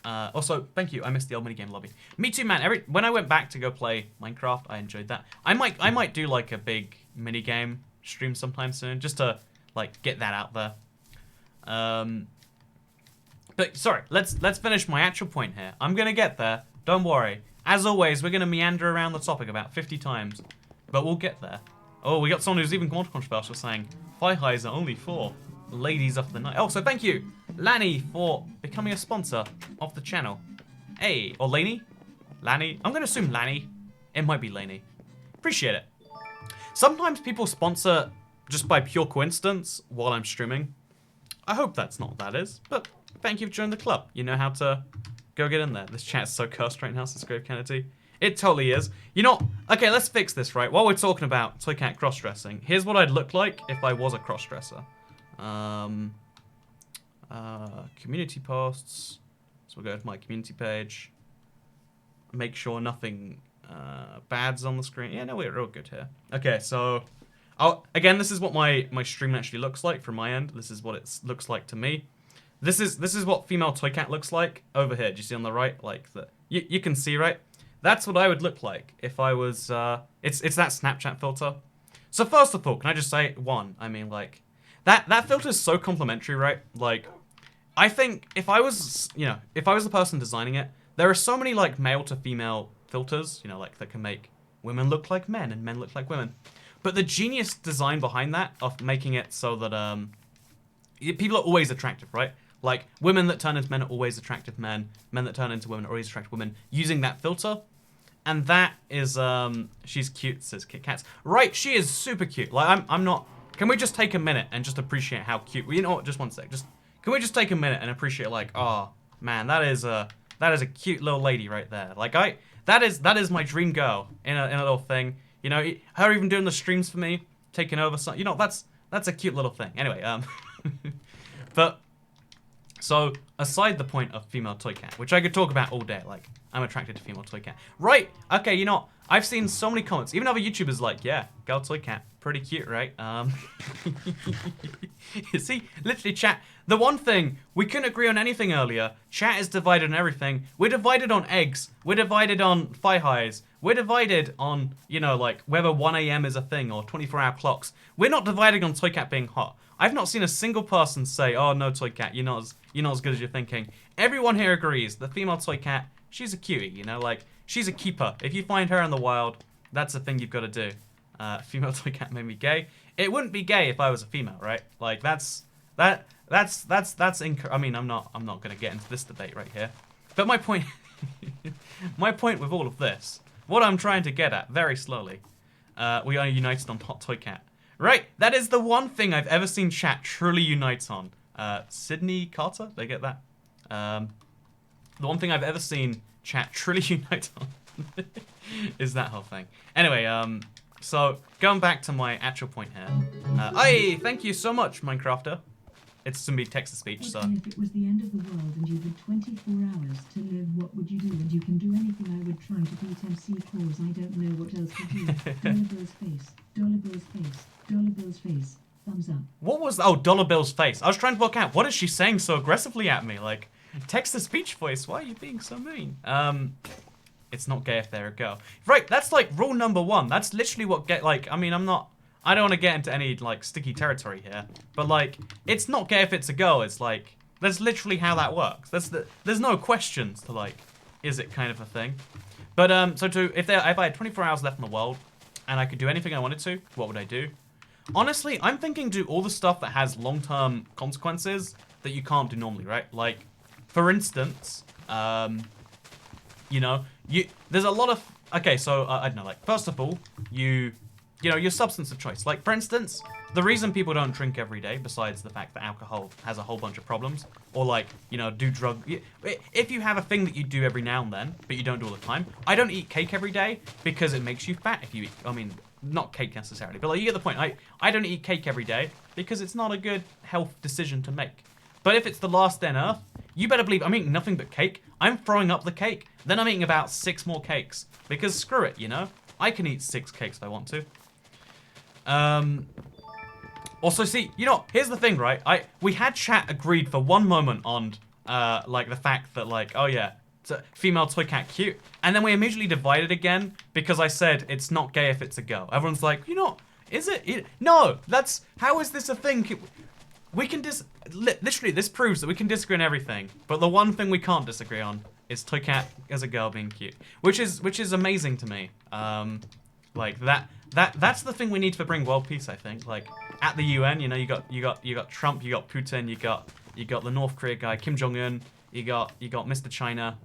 Also, thank you, I missed the old minigame lobby. Me too, man. When I went back to go play Minecraft, I enjoyed that. I might do, like, a big minigame stream sometime soon, just to, like, get that out there. But, sorry, let's finish my actual point here. I'm gonna get there, don't worry. As always, we're gonna meander around the topic about 50 times, but we'll get there. Oh, we got someone who's even more controversial saying, thigh highs are only for ladies of the night. Oh, so thank you, Lanny, for becoming a sponsor of the channel. Hey, or Laney? Lanny? I'm gonna assume Lanny. It might be Laney. Appreciate it. Sometimes people sponsor just by pure coincidence while I'm streaming. I hope that's not what that is, but thank you for joining the club. You know how to go get in there. This chat's so cursed right now since Grave Kennedy. It totally is. You know, okay, let's fix this, right? While we're talking about toy cat cross-dressing, here's what I'd look like if I was a cross-dresser. Community posts. So we'll go to my community page. Make sure nothing bad's on the screen. Yeah, no, we're all good here. Okay, so again, this is what my stream actually looks like from my end. This is what it looks like to me. This is what female toy cat looks like over here. Do you see on the right? Like you can see, right? That's what I would look like if I was. It's that Snapchat filter. So first of all, can I just say one? I mean, like that filter is so complimentary, right? Like, I think if I was, if I was the person designing it, there are so many like male to female filters, like that can make women look like men and men look like women. But the genius design behind that of making it so that people are always attractive, right? Like, women that turn into men are always attractive men. Men that turn into women are always attractive women. Using that filter. And that is, she's cute, says Kit Kats. Right, she is super cute. Like, I'm not... Can we just take a minute and just appreciate how cute... Well, you know what, just one sec. Can we just take a minute and appreciate, like, oh, man, that is a cute little lady right there. Like, that is my dream girl in a little thing. Her even doing the streams for me, taking over some... that's a cute little thing. Anyway, but... So, aside the point of female toy cat, which I could talk about all day, like, I'm attracted to female toy cat. Right, okay, I've seen so many comments, even other YouTubers like, yeah, girl toy cat, pretty cute, right? See, literally chat, the one thing, we couldn't agree on anything earlier, chat is divided on everything. We're divided on eggs, we're divided on thigh highs, we're divided on, like, whether 1 AM is a thing or 24-hour clocks. We're not divided on toy cat being hot. I've not seen a single person say, oh, no, toy cat, you're not as good as you're thinking. Everyone here agrees, the female toy cat, she's a cutie, like, she's a keeper. If you find her in the wild, that's the thing you've got to do. Female toy cat made me gay. It wouldn't be gay if I was a female, right? Like, that's I mean, I'm not going to get into this debate right here. But my point, my point with all of this, what I'm trying to get at, very slowly, we are united on hot toy cat. Right, that is the one thing I've ever seen chat truly unite on. Sydney Carter, did I get that? The one thing I've ever seen chat truly unite on is that whole thing. Anyway, so going back to my actual point here. Hey, thank you so much, Minecrafter. It's going to be text-to-speech, so... If it was the end of the world and you had 24 hours to live, what would you do? And you can do anything. I would try to beat MC cause I don't know what else to do. Dollar Bill's face. Dollar Bill's face. Dollar Bill's face. Thumbs up. What was... Oh, Dollar Bill's face. I was trying to work out, what is she saying so aggressively at me? Like, text-to-speech voice, why are you being so mean? It's not gay if they're a girl. Right, that's like rule number 1. That's literally what I mean, I don't want to get into any, like, sticky territory here, but, like, it's not gay if it's a girl. It's, like, that's literally how that works. There's no questions to, like, is it kind of a thing? But, so if I had 24 hours left in the world, and I could do anything I wanted to, what would I do? Honestly, I'm thinking do all the stuff that has long-term consequences that you can't do normally, right? Like, for instance, there's a lot of... Okay, so, I don't know, like, first of all, your substance of choice. Like, for instance, the reason people don't drink every day, besides the fact that alcohol has a whole bunch of problems, or like, do drug... If you have a thing that you do every now and then, but you don't do all the time, I don't eat cake every day because it makes you fat if you eat... I mean, not cake necessarily, but like, you get the point. I don't eat cake every day because it's not a good health decision to make. But if it's the last day on Earth, you better believe I'm eating nothing but cake. I'm throwing up the cake. Then I'm eating about 6 more cakes. Because screw it, I can eat 6 cakes if I want to. Also, see, you know, here's the thing, right? We had chat agreed for one moment on, like, the fact that, like, oh yeah, it's a female toy cat cute. And then we immediately divided again because I said it's not gay if it's a girl. Everyone's like, you know, is it? No, how is this a thing? We can literally, this proves that we can disagree on everything. But the one thing we can't disagree on is toy cat as a girl being cute. Which is amazing to me. Like, that's the thing we need to bring world peace, I think. Like, at the UN, you know, you got Trump, you got Putin, you got the North Korea guy, Kim Jong-un, you got Mr. China,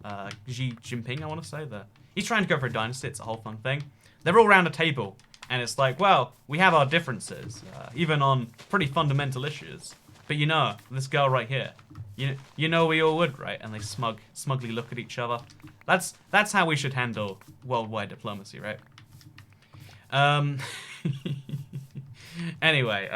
Xi Jinping, I want to say. He's trying to go for a dynasty, it's a whole fun thing. They're all around a table, and it's like, well, we have our differences, even on pretty fundamental issues. But you know, this girl right here, you know we all would, right? And they smugly look at each other. That's how we should handle worldwide diplomacy, right? Anyway,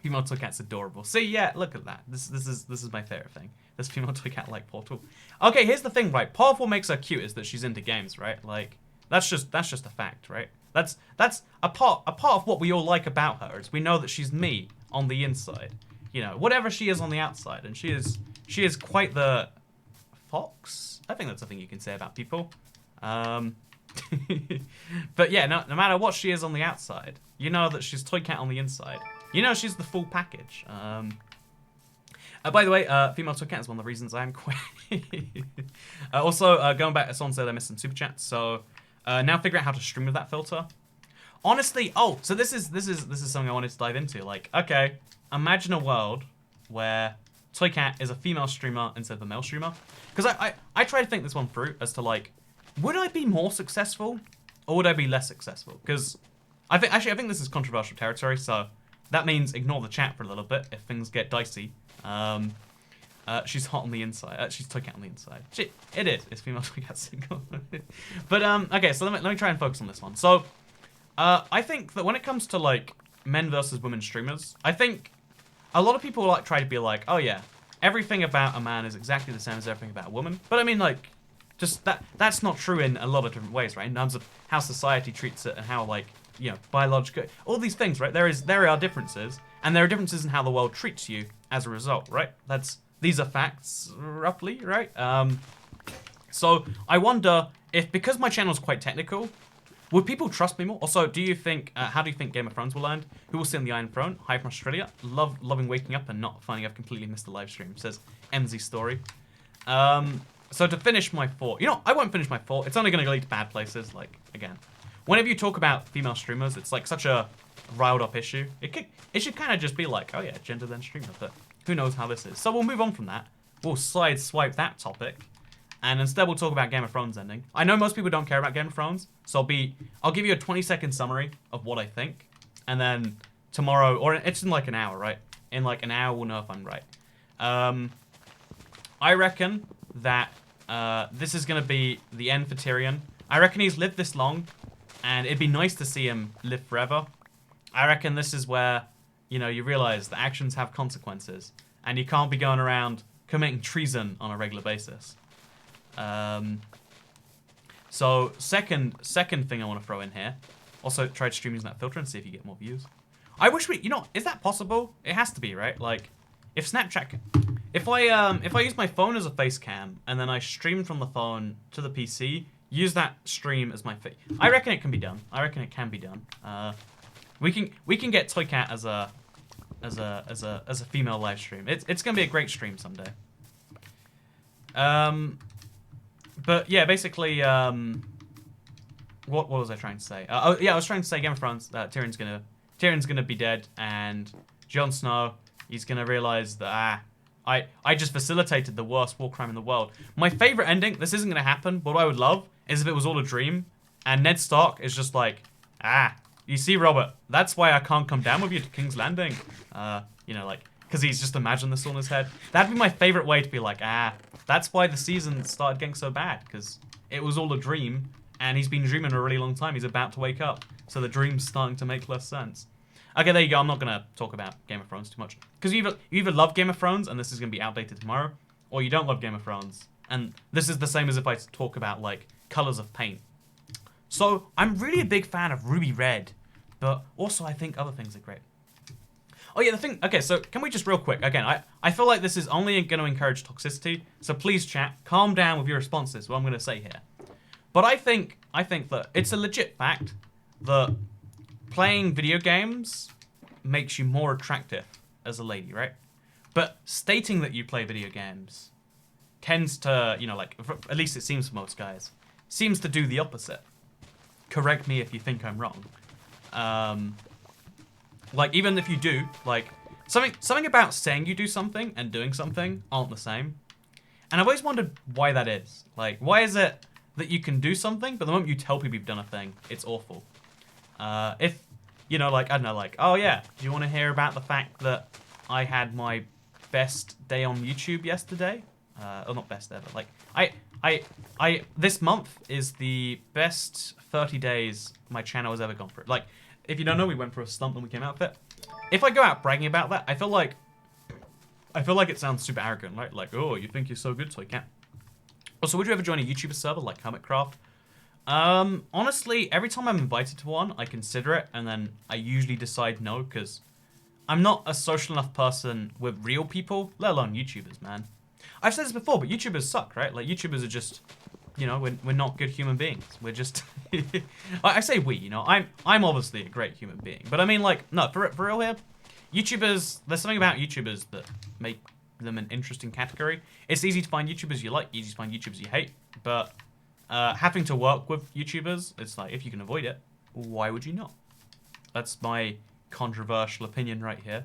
female toy cat's adorable. See, yeah, look at that. This is my favorite thing. This female toy cat like Portal. Okay, here's the thing, right? Part of what makes her cute is that she's into games, right? Like, that's just a fact, right? That's a part of what we all like about her is we know that she's me on the inside. You know, whatever she is on the outside, and she is quite the fox. I think that's a thing you can say about people. But yeah, no matter what she is on the outside, you know that she's toy cat on the inside. You know she's the full package. By the way, female toy cat is one of the reasons I am queer. Also, going back, someone said I missed some super chats. So now figure out how to stream with that filter. Honestly, so this is something I wanted to dive into. Like, okay, imagine a world where toy cat is a female streamer instead of a male streamer. Because I try to think this one through as to like, would I be more successful or would I be less successful? Because I think this is controversial territory, so that means ignore the chat for a little bit if things get dicey. She's hot on the inside. She's toy cat on the inside. It is. It's female toy cat single. But okay, so let me try and focus on this one. So I think that when it comes to like men versus women streamers, I think a lot of people like try to be like, oh yeah, everything about a man is exactly the same as everything about a woman. But I mean, like, just that's not true in a lot of different ways, right? In terms of how society treats it and how, like, you know, biological, all these things, right? There are differences, and there are differences in how the world treats you as a result, right? These are facts, roughly, right? So I wonder if, because my channel is quite technical, would people trust me more? Also, do you think, how do you think Game of Thrones will end? Who will sit on the Iron Throne? Hi from Australia. Loving waking up and not finding I've completely missed the live stream, says MZ Story. So to finish my thought, you know, I won't finish my thought. It's only going to lead to bad places. Like, again, whenever you talk about female streamers, it's like such a riled up issue. It should kind of just be like, oh yeah, gender then streamer, but who knows how this is. So we'll move on from that. We'll swipe that topic, and instead we'll talk about Game of Thrones ending. I know most people don't care about Game of Thrones, so I'll give you a 20-second summary of what I think, and then tomorrow, or it's in like an hour, right? In like an hour, we'll know if I'm right. I reckon that this is going to be the end for Tyrion. I reckon he's lived this long, and it'd be nice to see him live forever. I reckon this is where, you know, you realize that actions have consequences, and you can't be going around committing treason on a regular basis. So second thing I want to throw in here, also try to stream using that filter and see if you get more views. I wish you know, is that possible? It has to be, right? Like, if Snapchat, if I use my phone as a face cam and then I stream from the phone to the PC, use that stream as my face. I reckon it can be done. I reckon it can be done. We can get Toy Cat as a female live stream. It's gonna be a great stream someday. But yeah, basically, what was I trying to say? Oh yeah, I was trying to say Game of Thrones. Tyrion's gonna be dead, and Jon Snow, he's gonna realize that I just facilitated the worst war crime in the world. My favorite ending. This isn't gonna happen, but what I would love is if it was all a dream, and Ned Stark is just like, you see, Robert, that's why I can't come down with you to King's Landing. You know, like, because he's just imagined this all in his head. That'd be my favorite way to be like, that's why the season started getting so bad, because it was all a dream, and he's been dreaming a really long time. He's about to wake up, so the dream's starting to make less sense. Okay, there you go. I'm not going to talk about Game of Thrones too much. Because you either love Game of Thrones, and this is going to be outdated tomorrow, or you don't love Game of Thrones. And this is the same as if I talk about, like, colors of paint. So I'm really a big fan of Ruby Red, but also I think other things are great. Oh yeah, the thing, okay, so can we just real quick, again, I feel like this is only going to encourage toxicity, so please chat, calm down with your responses, what I'm going to say here. But I think that it's a legit fact that playing video games makes you more attractive as a lady, right? But stating that you play video games tends to, you know, like, at least it seems for most guys, seems to do the opposite. Correct me if you think I'm wrong. Like, even if you do, like, something about saying you do something and doing something aren't the same. And I've always wondered why that is. Like, why is it that you can do something, but the moment you tell people you've done a thing, it's awful? If, you know, like, I don't know, like, oh yeah, do you want to hear about the fact that I had my best day on YouTube yesterday? Or not best ever, like, this month is the best 30 days my channel has ever gone through. Like, if you don't know, we went for a slump when we came out of it. If I go out bragging about that, I feel like it sounds super arrogant, right? Like, oh, you think you're so good, so you can't. Also, would you ever join a YouTuber server like Hermitcraft? Honestly, every time I'm invited to one, I consider it, and then I usually decide no, because I'm not a social enough person with real people, let alone YouTubers, man. I've said this before, but YouTubers suck, right? Like, YouTubers are just, you know, we're not good human beings. We're just, I say we, you know, I'm obviously a great human being, but I mean, like, no, for real here, YouTubers, there's something about YouTubers that make them an interesting category. It's easy to find YouTubers you like, easy to find YouTubers you hate, but having to work with YouTubers, it's like, if you can avoid it, why would you not? That's my controversial opinion right here.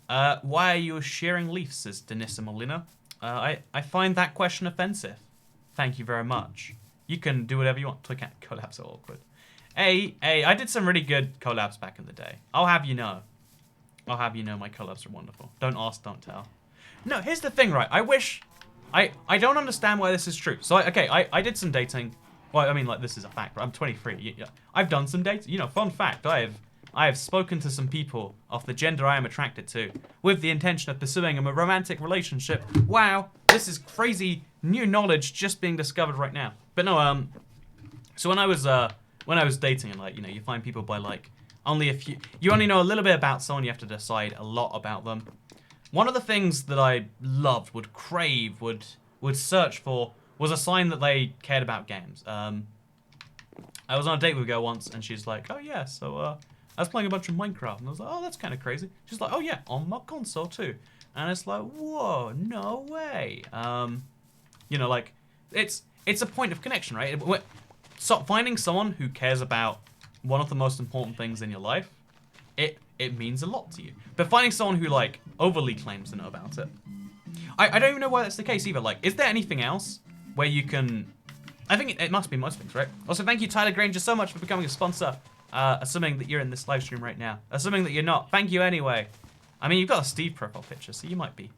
Why are you sharing leafs, says Denissa Molina. I find that question offensive. Thank you very much. You can do whatever you want. Collabs are awkward. I did some really good collabs back in the day. I'll have you know. My collabs are wonderful. Don't ask, don't tell. No, here's the thing, right? I don't understand why this is true. So, I did some dating. Well, I mean, like, this is a fact, right? I'm 23. Yeah, I've done some dating. You know, fun fact, I have spoken to some people of the gender I am attracted to with the intention of pursuing a romantic relationship. Wow, this is crazy new knowledge just being discovered right now. But no, so when I was dating, and like, you know, you find people by like you only know a little bit about someone, you have to decide a lot about them. One of the things that I loved, would crave, would search for was a sign that they cared about games. I was on a date with a girl once, and she's like, oh yeah, so I was playing a bunch of Minecraft, and I was like, oh, that's kind of crazy. She's like, oh yeah, on my console too. And it's like, whoa, no way. You know, like, it's a point of connection, right? So finding someone who cares about one of the most important things in your life, it means a lot to you. But finding someone who, like, overly claims to know about it, I don't even know why that's the case either. Like, is there anything else where you can... I think it must be most things, right? Also, thank you, Tyler Granger, so much for becoming a sponsor. Assuming that you're in this live stream right now. Assuming that you're not, thank you anyway. I mean, you've got a Steve profile picture, so you might be.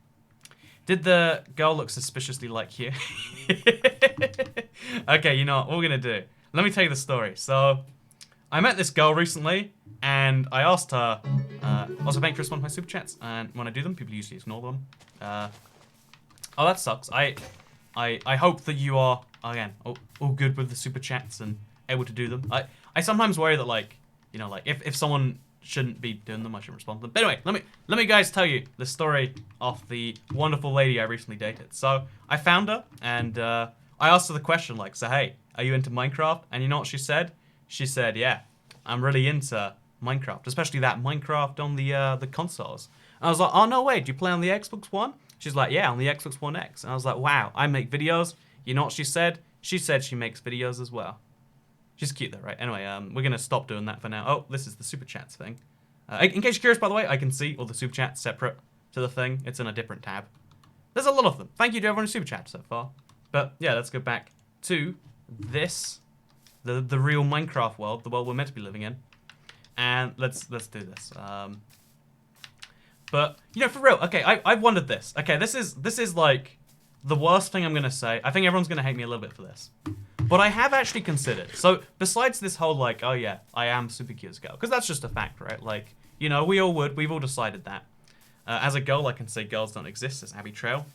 Did the girl look suspiciously like you? Okay, you know what we're gonna do? Let me tell you the story. So, I met this girl recently, and I asked her, also thank you for responding to my super chats, and when I do them, people usually ignore them. Oh, that sucks. I hope that you are, again, all good with the super chats and able to do them. I sometimes worry that, like, you know, like, if someone shouldn't be doing them, I shouldn't respond to them. But anyway, let me guys tell you the story of the wonderful lady I recently dated. So, I found her, and I asked her the question, like, so hey, are you into Minecraft? And you know what she said? She said, yeah, I'm really into Minecraft, especially that Minecraft on the consoles. And I was like, oh, no way, do you play on the Xbox One? She's like, yeah, on the Xbox One X. And I was like, wow, I make videos. You know what she said? She said she makes videos as well. She's cute though, right? Anyway, we're going to stop doing that for now. Oh, this is the super chats thing. In case you're curious, by the way, I can see all the super chats separate to the thing. It's in a different tab. There's a lot of them. Thank you to everyone who super chat so far. But yeah, let's go back to this, the real Minecraft world, the world we're meant to be living in. And let's do this. But, you know, for real, okay, I've wondered this. Okay, this is like the worst thing I'm going to say. I think everyone's going to hate me a little bit for this. But I have actually considered, so besides this whole like, oh yeah, I am super cute as a girl, because that's just a fact, right? Like, you know, we've all decided that. As a girl, I can say girls don't exist, as Abby Trail.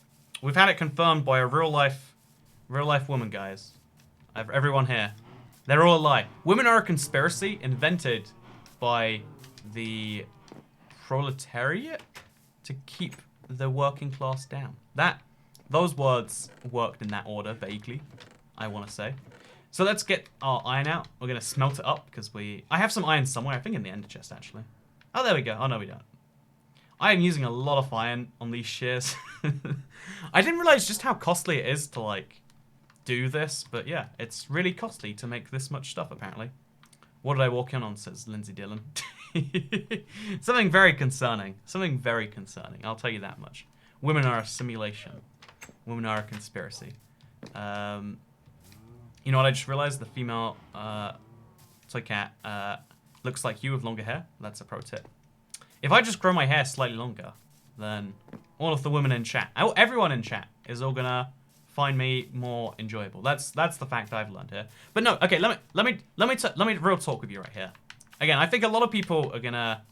We've had it confirmed by a real life woman, guys. Everyone here They're all a lie. Women are a conspiracy invented by the proletariat to keep the working class down. Those words worked in that order, vaguely, I want to say. So let's get our iron out. We're going to smelt it up because I have some iron somewhere, I think in the ender chest, actually. Oh, there we go. Oh, no, we don't. I am using a lot of iron on these shears. I didn't realize just how costly it is to, like, do this. But yeah, it's really costly to make this much stuff, apparently. What did I walk in on, says Lindsay Dillon. Something very concerning. Something very concerning. I'll tell you that much. Women are a simulation. Women are a conspiracy. You know what I just realized? The female toy cat looks like you with longer hair. That's a pro tip. If I just grow my hair slightly longer, then all of the women in chat, everyone in chat, is all gonna find me more enjoyable. That's the fact I've learned here. But no, okay, let me real talk with you right here. Again, I think a lot of people are gonna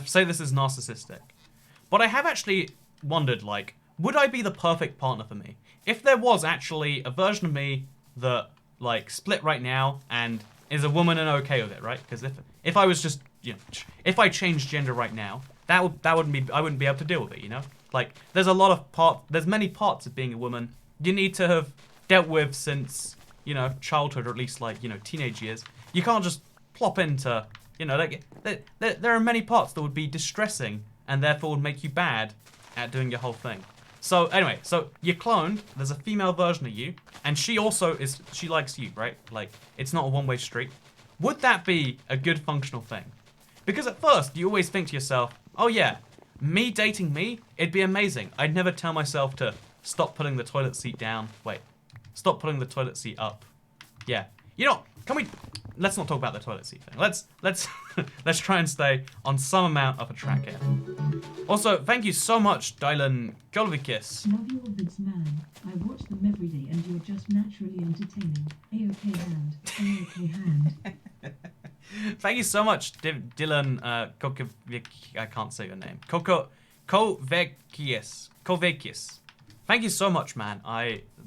say this is narcissistic, but I have actually wondered, like, would I be the perfect partner for me if there was actually a version of me that, like, split right now and is a woman and okay with it, right? Because if I was just, you know, if I changed gender right now, I wouldn't be able to deal with it, you know? Like, there's many parts of being a woman you need to have dealt with since, you know, childhood, or at least, like, you know, teenage years. You can't just plop into, you know, like, there are many parts that would be distressing and therefore would make you bad at doing your whole thing. So anyway, so you're cloned, there's a female version of you, and she likes you, right? Like, it's not a one-way street. Would that be a good functional thing? Because at first, you always think to yourself, oh yeah, me dating me, it'd be amazing. I'd never tell myself to stop putting the toilet seat down. Wait, stop putting the toilet seat up. Yeah, you know, let's not talk about the toilet seat thing. Let's let's try and stay on some amount of a track here. Also, thank you so much, Dylan Golvikis. Love your vids, man. I watch them every day and you're just naturally entertaining. A-OK hand. A-OK hand. Thank you so much, Dylan Kokovic. I can't say your name. Kovekius. Thank you so much, man.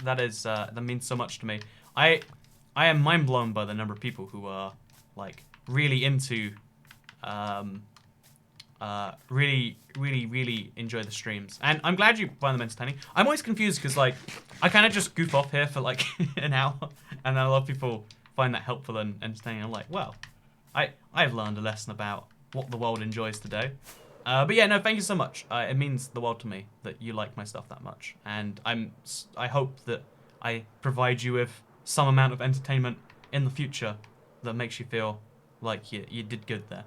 That means so much to me. I am mind blown by the number of people who are, like, really into really enjoy the streams. And I'm glad you find them entertaining. I'm always confused because, like, I kind of just goof off here for, like, an hour, and then a lot of people find that helpful and entertaining. I'm like, well, I've learned a lesson about what the world enjoys today. But yeah, no, thank you so much. It means the world to me that you like my stuff that much. And I hope that I provide you with some amount of entertainment in the future that makes you feel like you did good there.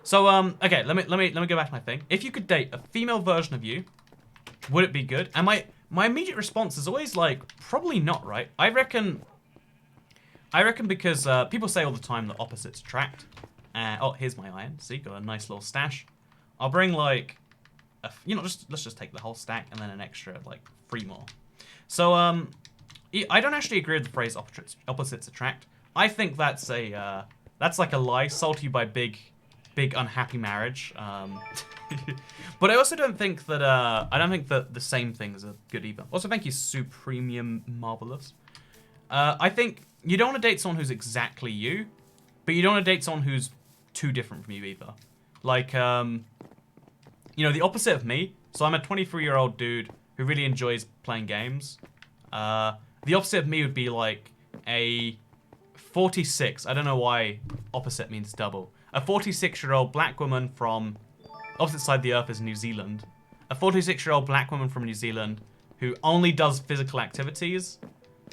So okay, let me go back to my thing. If you could date a female version of you, would it be good? And my immediate response is always like, probably not, right? I reckon because people say all the time that opposites attract. Oh, here's my iron. See, got a nice little stash. I'll bring, like, let's just take the whole stack and then an extra, like, 3 more. So I don't actually agree with the phrase opposites attract. I think that's like a lie sold to you by big unhappy marriage. But I also don't think that the same things are good either. Also, thank you, Supremium Marvelous. I think you don't want to date someone who's exactly you, but you don't want to date someone who's too different from you either. Like, you know, the opposite of me. So I'm a 23-year-old dude who really enjoys playing games. The opposite of me would be like a 46. I don't know why opposite means double. A 46-year-old black woman from opposite side of the earth is New Zealand. A 46-year-old black woman from New Zealand who only does physical activities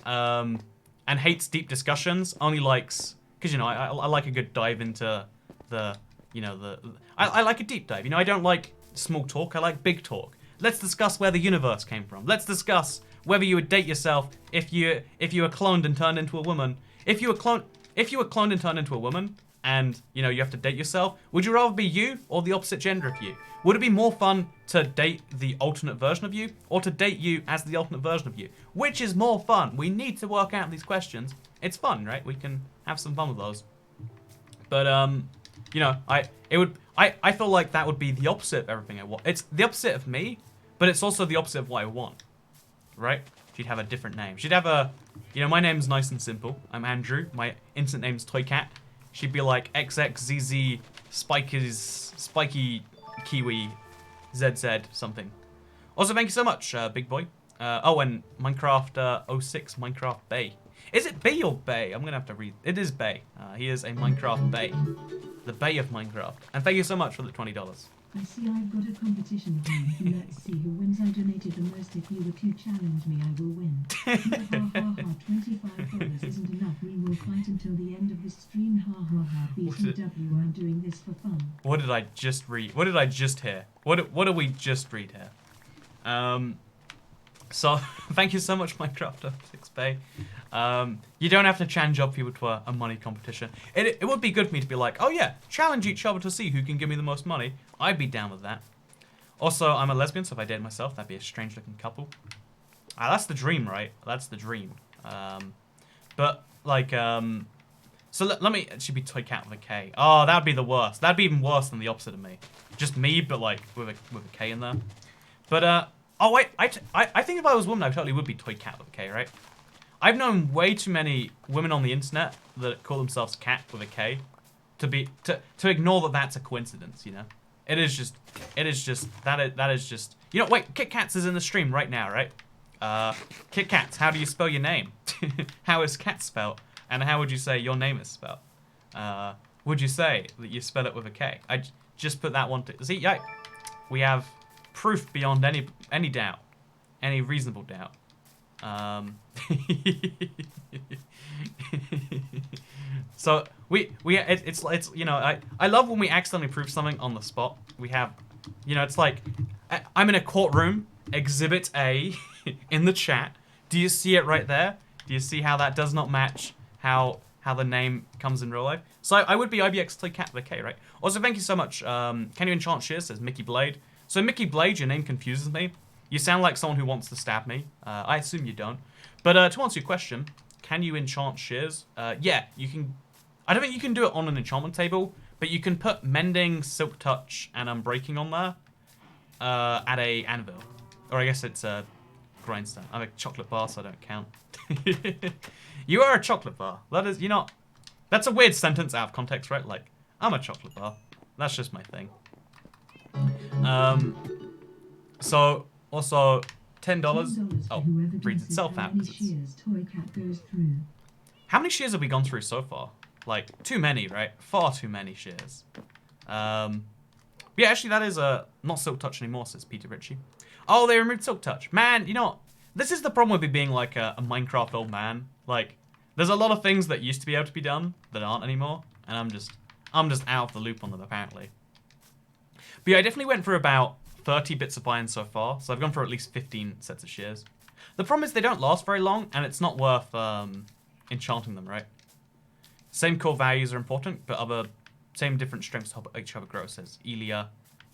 and hates deep discussions. Only likes, because, you know, I like a good dive into the, you know, I like a deep dive. You know, I don't like small talk. I like big talk. Let's discuss where the universe came from. Let's discuss whether you would date yourself if you were cloned and turned into a woman. If you were cloned and turned into a woman, and, you know, you have to date yourself, would you rather be you or the opposite gender of you? Would it be more fun to date the alternate version of you, or to date you as the alternate version of you? Which is more fun? We need to work out these questions. It's fun, right? We can have some fun with those. But you know, I feel like that would be the opposite of everything I want. It's the opposite of me, but it's also the opposite of what I want, right? she'd have a different name. She'd have a, my name's nice and simple. I'm Andrew. My instant name's Toy Cat. She'd be like XXZZ Spiky Kiwi ZZ something. Also, thank you so much, big boy. Oh, and Minecraft 06 Minecraft Bay. Is it Bay or Bay? I'm going to have to read. It is Bay. He is a Minecraft Bay. The Bay of Minecraft. And thank you so much for the $20. I see I've got a competition going. Let's see who wins. I donated the most. If you were to challenge me, I will win. Ha ha ha, $25 isn't enough. We will fight until the end of the stream. Ha ha ha, BTW, I'm doing this for fun. What did I just read? What did I just hear? What did we just read here? So, thank you so much, Minecraft 6 Bay. You don't have to challenge up people to a money competition. It would be good for me to be like, oh yeah, challenge each other to see who can give me the most money. I'd be down with that. Also, I'm a lesbian, so if I dated myself, that'd be a strange looking couple. That's the dream, right? That's the dream. But, like, so let me actually be Toy Cat with a K. Oh, that'd be the worst. That'd be even worse than the opposite of me. Just me, but, like, with a K in there. But, oh, wait, I think if I was a woman, I totally would be Toy Cat with a K, right? I've known way too many women on the internet that call themselves Cat with a K to ignore that that's a coincidence, you know? That is just, wait, Kit Kats is in the stream right now, right? Kit Kats, how do you spell your name? How is cat spelled? And how would you say your name is spelled? Would you say that you spell it with a K? I just put that one to, see, yeah, we have proof beyond any doubt, any reasonable doubt. So it's I love when we accidentally prove something on the spot. We have, it's like I'm in a courtroom. Exhibit A in the chat. Do you see it right there? Do you see how that does not match how the name comes in real life? So I would be IBX Toy Cat with a K, right? Also, thank you so much. Can you enchant shears? Says Mickey Blade. So Mickey Blade, your name confuses me. You sound like someone who wants to stab me. I assume you don't. But to answer your question, can you enchant shears? Yeah, you can. I don't think you can do it on an enchantment table, but you can put mending, silk touch, and unbreaking on there at a anvil. Or I guess it's a grindstone. I'm a chocolate bar, so I don't count. You are a chocolate bar. That is, that's a weird sentence out of context, right? Like, I'm a chocolate bar. That's just my thing. So also $10. Oh, reads itself out. How many shears have we gone through so far? Like, too many, right? Far too many shears. Yeah, actually, that is not Silk Touch anymore, says Peter Ritchie. Oh, they removed Silk Touch. Man, this is the problem with me being like a Minecraft old man. Like, there's a lot of things that used to be able to be done that aren't anymore, and I'm just out of the loop on them, apparently. But yeah, I definitely went through about 30 bits of iron so far, so I've gone for at least 15 sets of shears. The problem is they don't last very long, and it's not worth enchanting them, right? Same core values are important, but same different strengths to help each other grow, says Elia,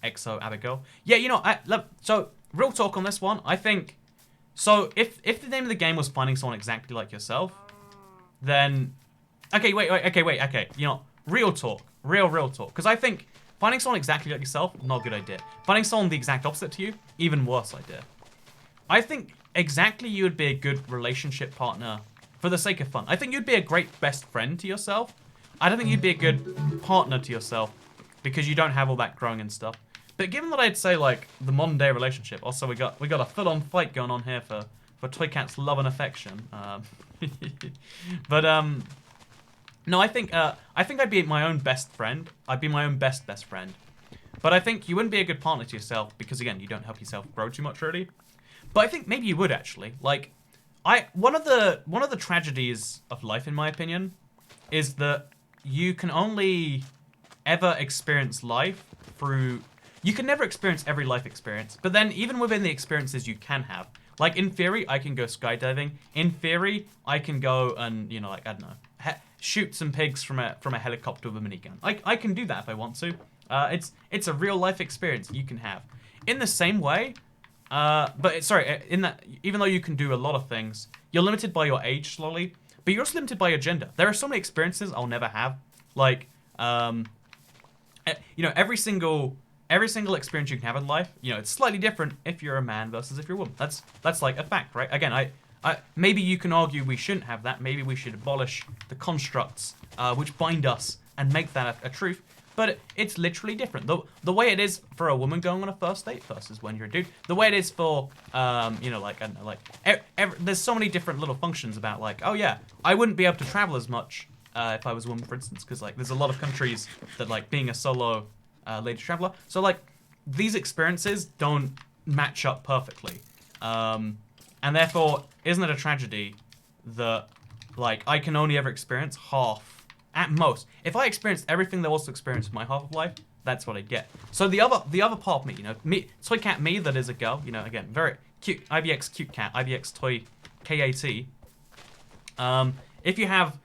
Exo, Abigail. Yeah, so real talk on this one, I think, so if the name of the game was finding someone exactly like yourself, then, okay, real talk, real talk, because I think finding someone exactly like yourself, not a good idea. Finding someone the exact opposite to you, even worse idea. I think exactly you would be a good relationship partner for the sake of fun. I think you'd be a great best friend to yourself. I don't think you'd be a good partner to yourself because you don't have all that growing and stuff. But given that I'd say, like, the modern day relationship, also we got a full-on fight going on here for Toy Cat's love and affection. But no, I think I'd be my own best friend. I'd be my own best friend. But I think you wouldn't be a good partner to yourself because, again, you don't help yourself grow too much, really. But I think maybe you would, actually. Like, one of the tragedies of life, in my opinion, is that you can only ever experience life through... You can never experience every life experience. But then, even within the experiences you can have, like, in theory, I can go skydiving. In theory, I can go and, like, I don't know, shoot some pigs from a helicopter with a minigun. I can do that if I want to. It's a real life experience you can have. In the same way, in that, even though you can do a lot of things, you're limited by your age slowly, but you're also limited by your gender. There are so many experiences I'll never have. Like, every single experience you can have in life, it's slightly different if you're a man versus if you're a woman. That's like a fact, right? Again, Maybe you can argue we shouldn't have that. Maybe we should abolish the constructs which bind us and make that a truth. But it's literally different. The way it is for a woman going on a first date versus when you're a dude. The way it is for, you know, like, I don't know, like, there's so many different little functions about, like, oh yeah, I wouldn't be able to travel as much if I was a woman, for instance, because, like, there's a lot of countries that, like, being a solo lady traveler. So, like, these experiences don't match up perfectly. And therefore, isn't it a tragedy that, like, I can only ever experience half, at most. If I experienced everything there was to experience in my half of life, that's what I get. So the other part of me, you know, toy cat me that is a girl, you know, again, very cute, IVX cute cat, IVX toy KAT. If you have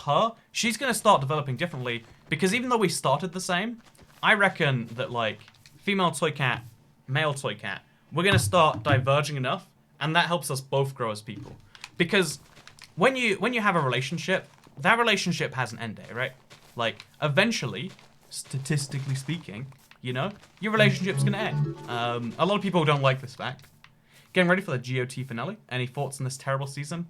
her, she's gonna start developing differently, because even though we started the same, I reckon that, like, female toy cat, male toy cat, we're gonna start diverging enough, and that helps us both grow as people. Because when you have a relationship, that relationship has an end date, right? Like, eventually, statistically speaking, you know, your relationship's gonna end. A lot of people don't like this fact. Getting ready for the GOT finale. Any thoughts on this terrible season?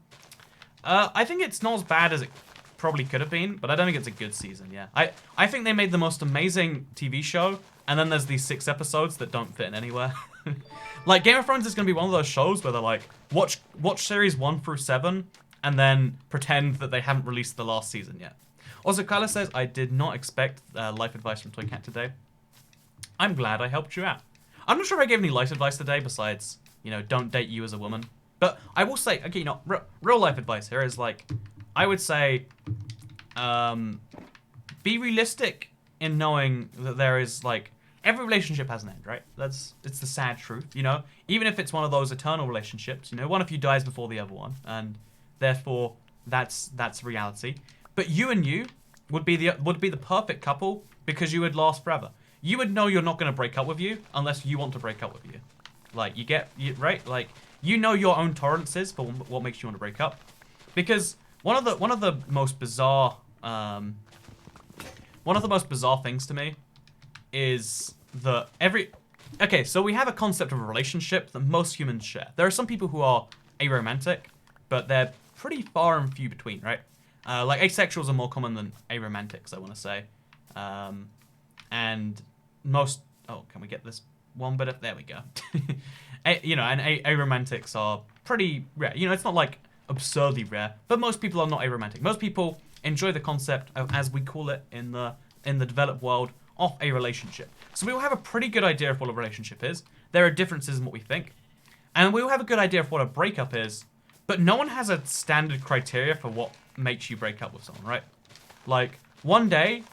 I think it's not as bad as it probably could have been, but I don't think it's a good season, yeah. I think they made the most amazing TV show, and then there's these 6 episodes that don't fit in anywhere. Like, Game of Thrones is gonna be one of those shows where they're like, watch series 1 through 7, and then pretend that they haven't released the last season yet. Also, Kyla says, I did not expect life advice from Toy Cat today. I'm glad I helped you out. I'm not sure if I gave any life advice today besides, you know, don't date you as a woman. But I will say, okay, you know, real life advice here is, like, I would say, be realistic in knowing that there is, like, every relationship has an end, right? It's the sad truth, you know? Even if it's one of those eternal relationships, you know, one of you dies before the other one, and therefore, that's reality. But you and you would be the perfect couple because you would last forever. You would know you're not going to break up with you unless you want to break up with you. Like, right? Like, you know your own tolerances for what makes you want to break up. Because one of the most bizarre things to me is that okay, so we have a concept of a relationship that most humans share. There are some people who are aromantic, but they're pretty far and few between, right? Like, asexuals are more common than aromantics, I want to say. And most... Oh, can we get this one bit of... There we go. You know, and aromantics are pretty rare. You know, it's not, like, absurdly rare, but most people are not aromantic. Most people enjoy the concept of, as we call it in the developed world, of a relationship. So we will have a pretty good idea of what a relationship is. There are differences in what we think. And we will have a good idea of what a breakup is, but no one has a standard criteria for what makes you break up with someone, right? Like, one day,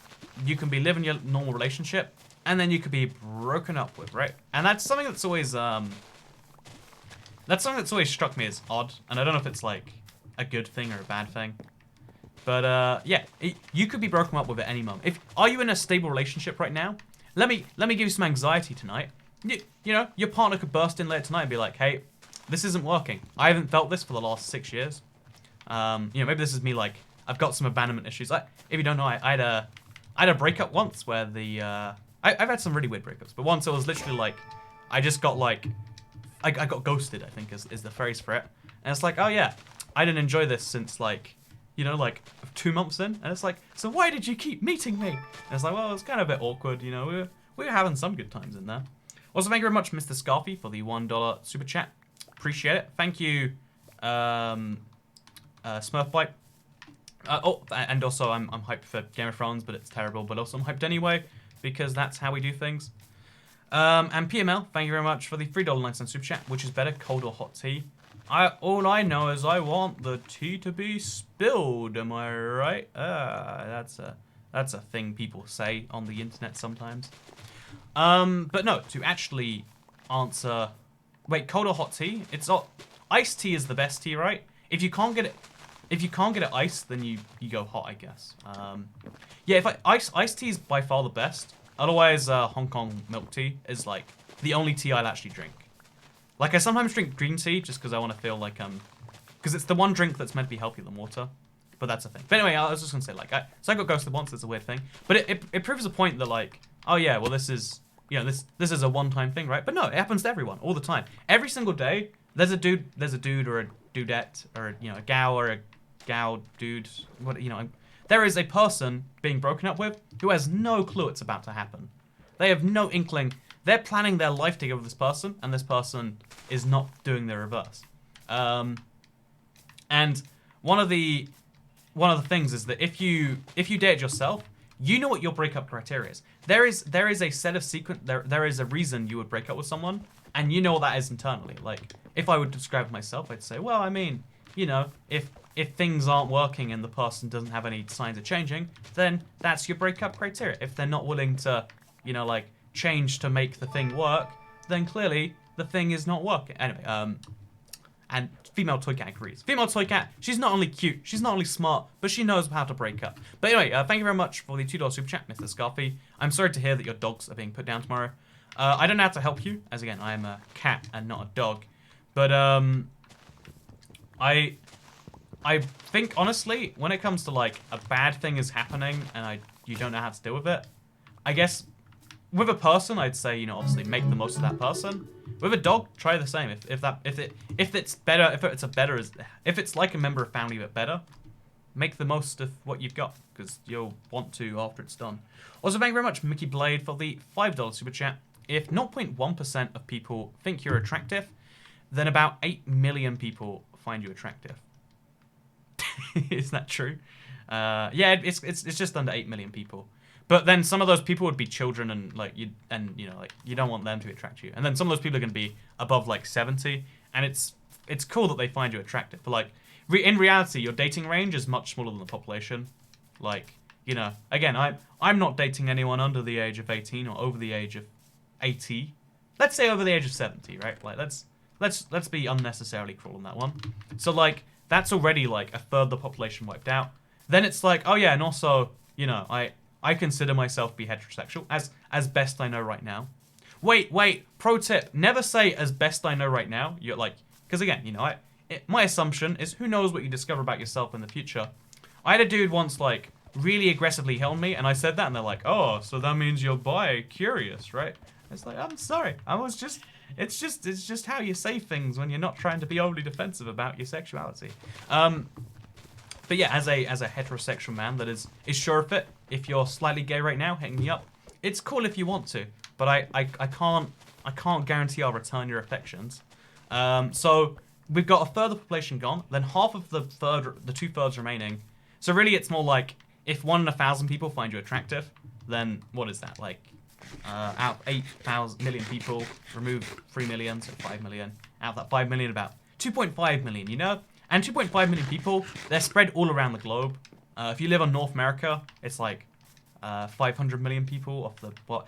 you can be living your normal relationship, and then you could be broken up with, right? And that's something that's always, struck me as odd, and I don't know if it's, like, a good thing or a bad thing. But, yeah, you could be broken up with at any moment. Are you in a stable relationship right now? Let me give you some anxiety tonight. You know, your partner could burst in later tonight and be like, hey, this isn't working. I haven't felt this for the last 6 years. You know, maybe this is me, like, I've got some abandonment issues. If you don't know, I had a breakup once where I've had some really weird breakups, but once it was literally like, I just got like, I got ghosted, I think is the phrase for it. And it's like, oh yeah, I didn't enjoy this since, like, you know, like 2 months in. And it's like, so why did you keep meeting me? And it's like, well, it's kind of a bit awkward, you know, we were having some good times in there. Also, thank you very much, Mr. Scarfy, for the $1 super chat. Appreciate it. Thank you, Smurfbite. And also, I'm hyped for Game of Thrones, but it's terrible. But also, I'm hyped anyway, because that's how we do things. And PML, thank you very much for the $3.09 super chat. Which is better, cold or hot tea? All I know is I want the tea to be spilled. Am I right? That's a thing people say on the internet sometimes. But no, to actually answer... Wait, cold or hot tea? It's not... Iced tea is the best tea, right? If you can't get it iced, then you go hot, I guess. Yeah, iced tea is by far the best. Otherwise, Hong Kong milk tea is, like, the only tea I'll actually drink. Like, I sometimes drink green tea just because I want to feel like, because it's the one drink that's meant to be healthier than water. But that's a thing. But anyway, I was just going to say, like, so I got ghosted once, it's a weird thing. But it proves a point that, like, oh yeah, well, this is, you know, this is a one-time thing, right? But no, it happens to everyone, all the time. Every single day, there's a dude or dudette, or a gal or a gal dude. What there is a person being broken up with who has no clue it's about to happen. They have no inkling. They're planning their life together with this person, and this person is not doing the reverse. And one of the things is that if you date yourself, you know what your breakup criteria is. There is a set of there is a reason you would break up with someone, and you know what that is internally. Like, if I would describe myself, I'd say, well, I mean, if things aren't working and the person doesn't have any signs of changing, then that's your breakup criteria. If they're not willing to, like, change to make the thing work, then clearly the thing is not working. Anyway, and female toy cat agrees. Female toy cat, she's not only cute, she's not only smart, but she knows how to break up. But anyway, thank you very much for the $2 super chat, Mr. Scarfy. I'm sorry to hear that your dogs are being put down tomorrow. I don't know how to help you, as again, I am a cat and not a dog. But I think, honestly, when it comes to, like, a bad thing is happening and you don't know how to deal with it, I guess with a person, I'd say, obviously make the most of that person. With a dog, try the same. If it's like a member of family but better, make the most of what you've got, because you'll want to after it's done. Also, thank you very much, Mickey Blade, for the $5 super chat. If 0.1% of people think you're attractive, then about 8 million people find you attractive. Is that true? Yeah, it's just under 8 million people. But then some of those people would be children, and you don't want them to attract you. And then some of those people are going to be above like 70, and it's cool that they find you attractive. But like in reality, your dating range is much smaller than the population. Like, again, I'm not dating anyone under the age of 18 or over the age of 80. Let's say over the age of 70, right? Like let's be unnecessarily cruel on that one. So like that's already like a third of the population wiped out. Then it's like, oh yeah, and also, I consider myself to be heterosexual, as best I know right now. Wait, pro tip, never say as best I know right now. You're like, because again, my assumption is who knows what you discover about yourself in the future. I had a dude once, like, really aggressively held me, and I said that, and they're like, oh, so that means you're bi-curious, right? It's like, I'm sorry, it's just how you say things when you're not trying to be overly defensive about your sexuality. But yeah, as a heterosexual man that is sure of it, if you're slightly gay right now, hitting me up, it's cool if you want to, but I can't guarantee I'll return your affections. So we've got a third of the population gone, then half of the 2/3 remaining. So really, it's more like if 1 in 1,000 people find you attractive, then what is that like? Out of 8 million people, remove 3 million, so 5 million. Out of that 5 million, about 2.5 million, And 2.5 million people, they're spread all around the globe. If you live on North America, it's like 500 million people off the... Well,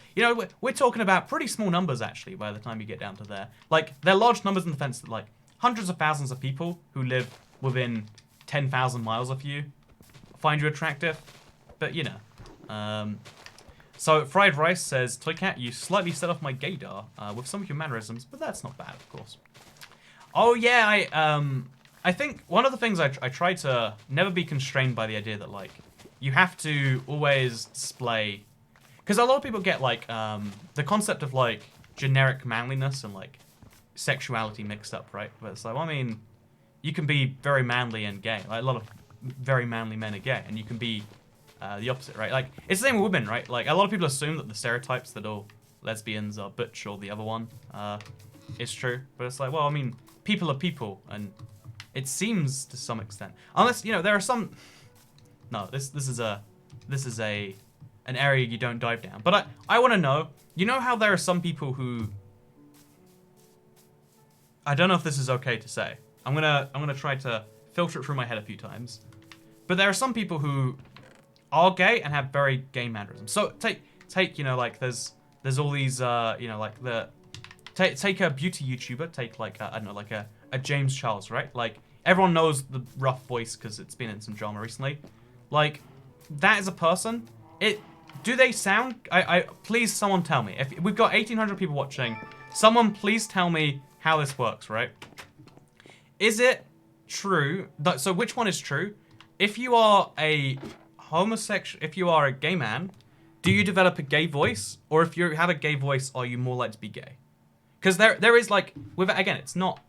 we're talking about pretty small numbers, actually, by the time you get down to there. Like, they're large numbers in the sense that, like, hundreds of thousands of people who live within 10,000 miles of you find you attractive. But, So, Fried Rice says, Toycat, you slightly set off my gaydar with some of your mannerisms, but that's not bad, of course. Oh, yeah, I think one of the things I try to never be constrained by the idea that, like, you have to always display... Because a lot of people get, like, the concept of, like, generic manliness and, like, sexuality mixed up, right? But it's like, well, I mean, you can be very manly and gay. Like, a lot of very manly men are gay, and you can be the opposite, right? Like, it's the same with women, right? Like, a lot of people assume that the stereotypes that all lesbians are butch or the other one is true. But it's like, well, I mean, people are people, and... It seems to some extent, unless there are some. No, this is an area you don't dive down. But I want to know. You know how there are some people who. I don't know if this is okay to say. I'm gonna try to filter it through my head a few times. But there are some people who are gay and have very gay mannerisms. So take like there's all these like the take a beauty YouTuber. Take like I don't know, like a James Charles, right? Like, everyone knows the rough voice because it's been in some drama recently. Like, that is a person. Do they sound... please, someone tell me. If we've got 1,800 people watching, someone please tell me how this works, right? Is it true... So, which one is true? If you are a homosexual... If you are a gay man, do you develop a gay voice? Or if you have a gay voice, are you more likely to be gay? Because there is, like... Again, it's not...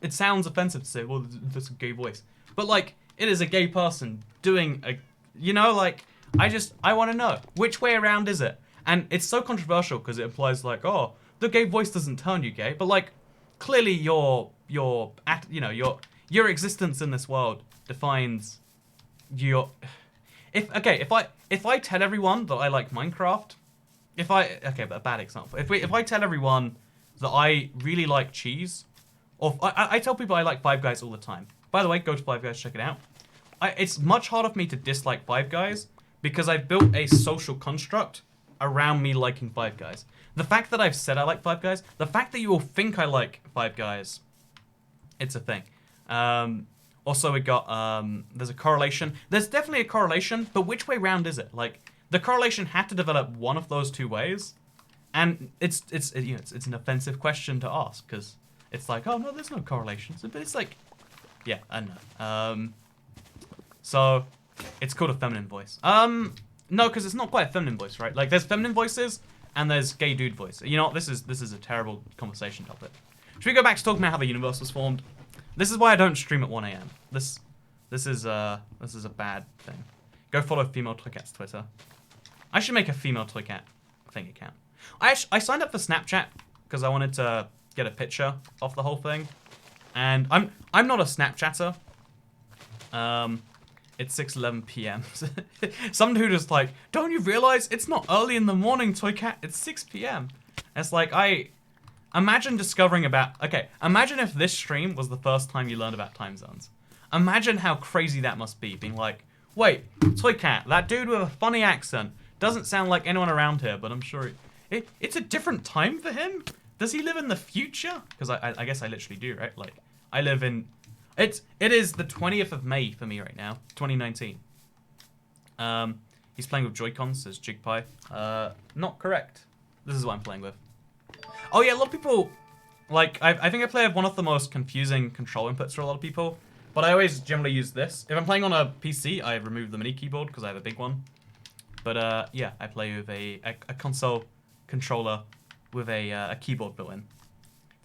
it sounds offensive to say, well, that's a gay voice. But, like, it is a gay person doing a, you know, like, I want to know, which way around is it? And it's so controversial because it implies, like, oh, the gay voice doesn't turn you gay. But, like, clearly your existence in this world defines your... If I tell everyone that I like Minecraft, but a bad example. If I tell everyone that I really like cheese, or I tell people I like Five Guys all the time. By the way, go to Five Guys, check it out. It's much harder for me to dislike Five Guys because I've built a social construct around me liking Five Guys. The fact that I've said I like Five Guys, the fact that you all think I like Five Guys, it's a thing. Also, we got, there's a correlation. There's definitely a correlation, but which way round is it? Like, the correlation had to develop one of those two ways, and it's an offensive question to ask, because it's like, oh, no, there's no correlation. But it's like, yeah, I know. So, it's called a feminine voice. No, because it's not quite a feminine voice, right? Like, there's feminine voices, and there's gay dude voice. You know what? This is a terrible conversation topic. Should we go back to talking about how the universe was formed? This is why I don't stream at 1 a.m. This is a bad thing. Go follow Female Toycat's Twitter. I should make a Female Toycat thing account. I signed up for Snapchat because I wanted to get a picture of the whole thing, and I'm not a Snapchatter. It's 6:11 p.m. Some dude is like, don't you realize it's not early in the morning, Toycat? It's 6 p.m. It's like, imagine discovering imagine if this stream was the first time you learned about time zones. Imagine how crazy that must be, being like, wait, Toycat, that dude with a funny accent, doesn't sound like anyone around here, but I'm sure it's a different time for him? Does he live in the future? Because I guess I literally do, right? Like, I live in... It is the 20th of May for me right now, 2019. He's playing with Joy-Cons, says Jigpie. Not correct. This is what I'm playing with. Oh yeah, a lot of people, like, I think I play with one of the most confusing control inputs for a lot of people, but I always generally use this. If I'm playing on a PC, I remove the mini keyboard because I have a big one. But yeah, I play with a console controller with a keyboard built in.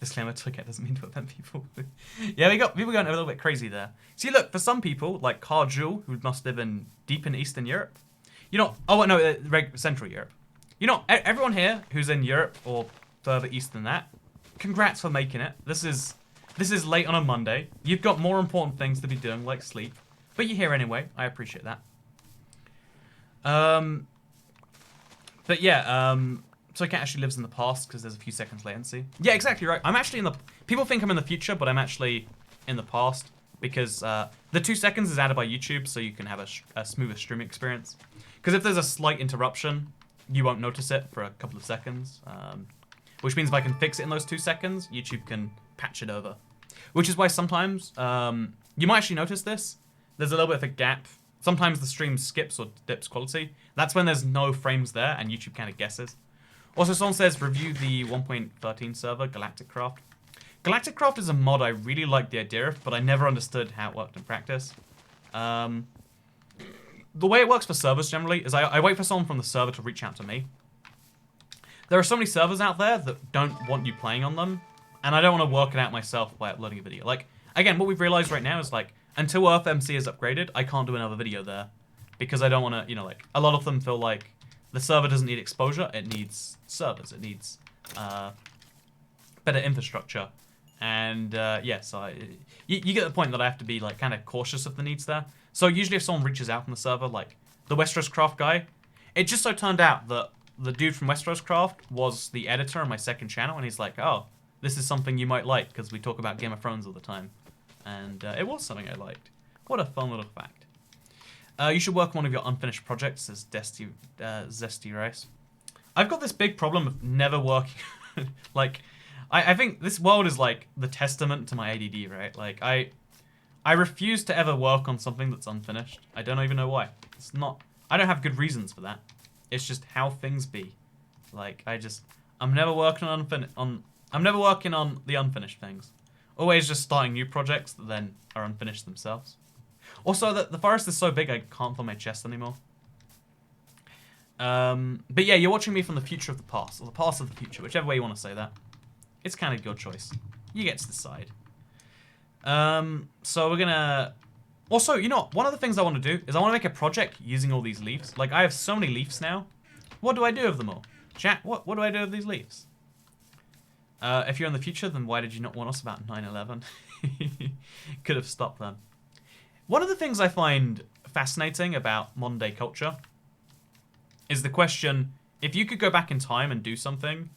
Disclaimer, Toycat doesn't mean to offend people. Yeah, we got people going a little bit crazy there. See, look, for some people, like Carjul, who must live deep in Eastern Europe, you know, Central Europe. You know, everyone here who's in Europe or further east than that, congrats for making it. This is late on a Monday. You've got more important things to be doing, like sleep. But you're here anyway. I appreciate that. But yeah, Toycat actually lives in the past because there's a few seconds latency. Yeah, exactly right. I'm actually people think I'm in the future, but I'm actually in the past because the 2 seconds is added by YouTube, so you can have a smoother streaming experience. Because if there's a slight interruption, you won't notice it for a couple of seconds. Which means if I can fix it in those 2 seconds, YouTube can patch it over. Which is why sometimes, you might actually notice this. There's a little bit of a gap. Sometimes the stream skips or dips quality. That's when there's no frames there and YouTube kind of guesses. Also, someone says, review the 1.13 server, Galactic Craft. Galactic Craft is a mod I really like the idea of, but I never understood how it worked in practice. The way it works for servers generally is I wait for someone from the server to reach out to me. There are so many servers out there that don't want you playing on them, and I don't want to work it out myself by uploading a video. Like, again, what we've realized right now is, like, until EarthMC is upgraded, I can't do another video there. Because I don't want to, you know, like, a lot of them feel like the server doesn't need exposure, it needs servers, it needs better infrastructure. And, yeah, so you get the point that I have to be, like, kind of cautious of the needs there. So usually if someone reaches out from the server, like, the Westeros Craft guy, it just so turned out that the dude from Westeros Craft was the editor on my second channel, and he's like, oh, this is something you might like, because we talk about Game of Thrones all the time. And it was something I liked. What a fun little fact. You should work on one of your unfinished projects, says Zesty Rice. I've got this big problem of never working. Like, I think this world is like the testament to my ADD, right? Like, I refuse to ever work on something that's unfinished. I don't even know why. It's not... I don't have good reasons for that. It's just how things be. Like, I'm never working on I'm never working on the unfinished things. Always just starting new projects that then are unfinished themselves. Also, the forest is so big I can't feel my chest anymore. But yeah, you're watching me from the future of the past, or the past of the future, whichever way you want to say that. It's kind of your choice. You get to decide. So we're gonna... Also, you know, one of the things I want to do is I want to make a project using all these leaves. Like, I have so many leaves now. What do I do with them all? Chat, what do I do with these leaves? If you're in the future, then why did you not warn us about 9/11? Could have stopped them. One of the things I find fascinating about modern day culture is the question, if you could go back in time and do something,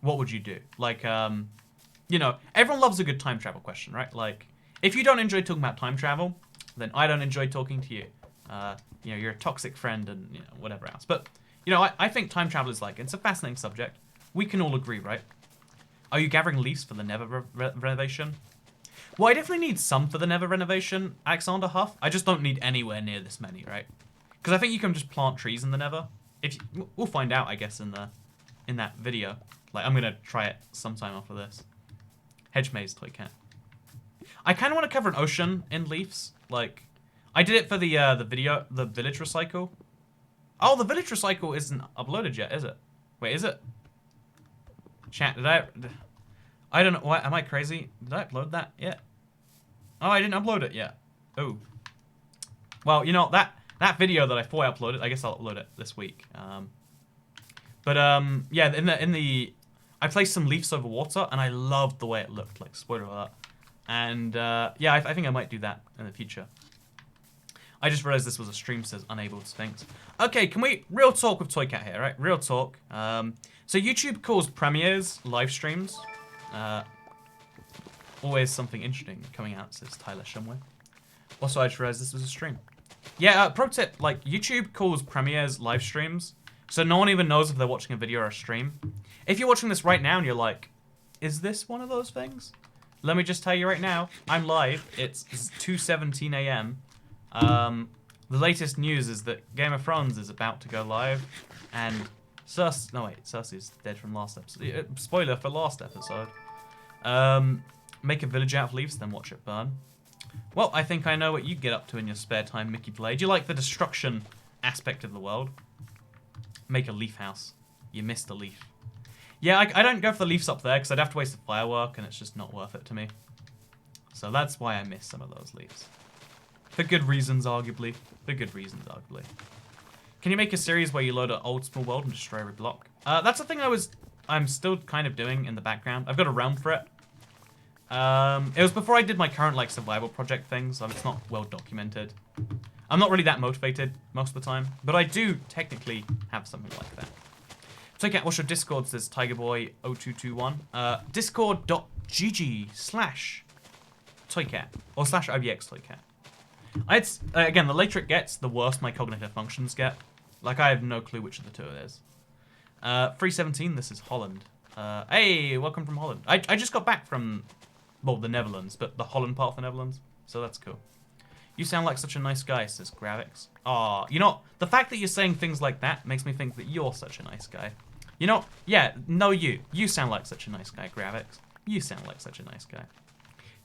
what would you do? Like, you know, everyone loves a good time travel question, right? Like, if you don't enjoy talking about time travel, then I don't enjoy talking to you. You know, you're a toxic friend and, you know, whatever else. But, you know, I think time travel is like, it's a fascinating subject. We can all agree, right? Are you gathering leaves for the Never renovation? Well, I definitely need some for the Never renovation, Alexander Huff. I just don't need anywhere near this many, right? Because I think you can just plant trees in the Never. We'll find out, I guess, in that video. Like, I'm gonna try it sometime after this. Hedge maze toy cat. I kind of want to cover an ocean in leaves. Like, I did it for the video, the village recycle. Oh, the village recycle isn't uploaded yet, is it? Wait, is it? Chat, I don't know. What, am I crazy? Did I upload that yet? Oh, I didn't upload it yet. Oh. Well, you know, that video that I thought I uploaded, I guess I'll upload it this week. Yeah, in the I placed some leaves over water, and I loved the way it looked. Like, spoiler alert. And yeah, I think I might do that in the future. I just realized this was a stream, says unable to Sphinx. Okay, can we real talk with Toy Cat here, right? Real talk. So YouTube calls premieres live streams. Always something interesting coming out, says Tyler Shumway. Also, I just realized this was a stream. Yeah, pro tip, like, YouTube calls premieres live streams, so no one even knows if they're watching a video or a stream. If you're watching this right now and you're like, is this one of those things? Let me just tell you right now, I'm live. It's 2:17 a.m. The latest news is that Game of Thrones is about to go live, and Cersei's dead from last episode. Spoiler for last episode. Make a village out of leaves, then watch it burn. Well, I think I know what you get up to in your spare time, Mickey Blade. You like the destruction aspect of the world. Make a leaf house. You missed a leaf. Yeah, I don't go for the leaves up there because I'd have to waste a firework and it's just not worth it to me. So that's why I miss some of those leaves. For good reasons, arguably. For good reasons, arguably. Can you make a series where you load an old small world and destroy every block? That's the thing I'm still kind of doing in the background. I've got a realm for it. It was before I did my current like survival project thing, so it's not well documented. I'm not really that motivated most of the time, but I do technically have something like that. Toycat, what's your Discord, says Tigerboy0221. Discord.gg/Toycat or /OBX Toycat. Again, the later it gets, the worse my cognitive functions get. Like, I have no clue which of the two it is. 317, this is Holland. Hey, welcome from Holland. I just got back from, well, the Netherlands, but the Holland part of the Netherlands, so that's cool. You sound like such a nice guy, says Gravix. Aw, you know, the fact that you're saying things like that makes me think that you're such a nice guy. You know, yeah, no you. You sound like such a nice guy, Gravix. You sound like such a nice guy.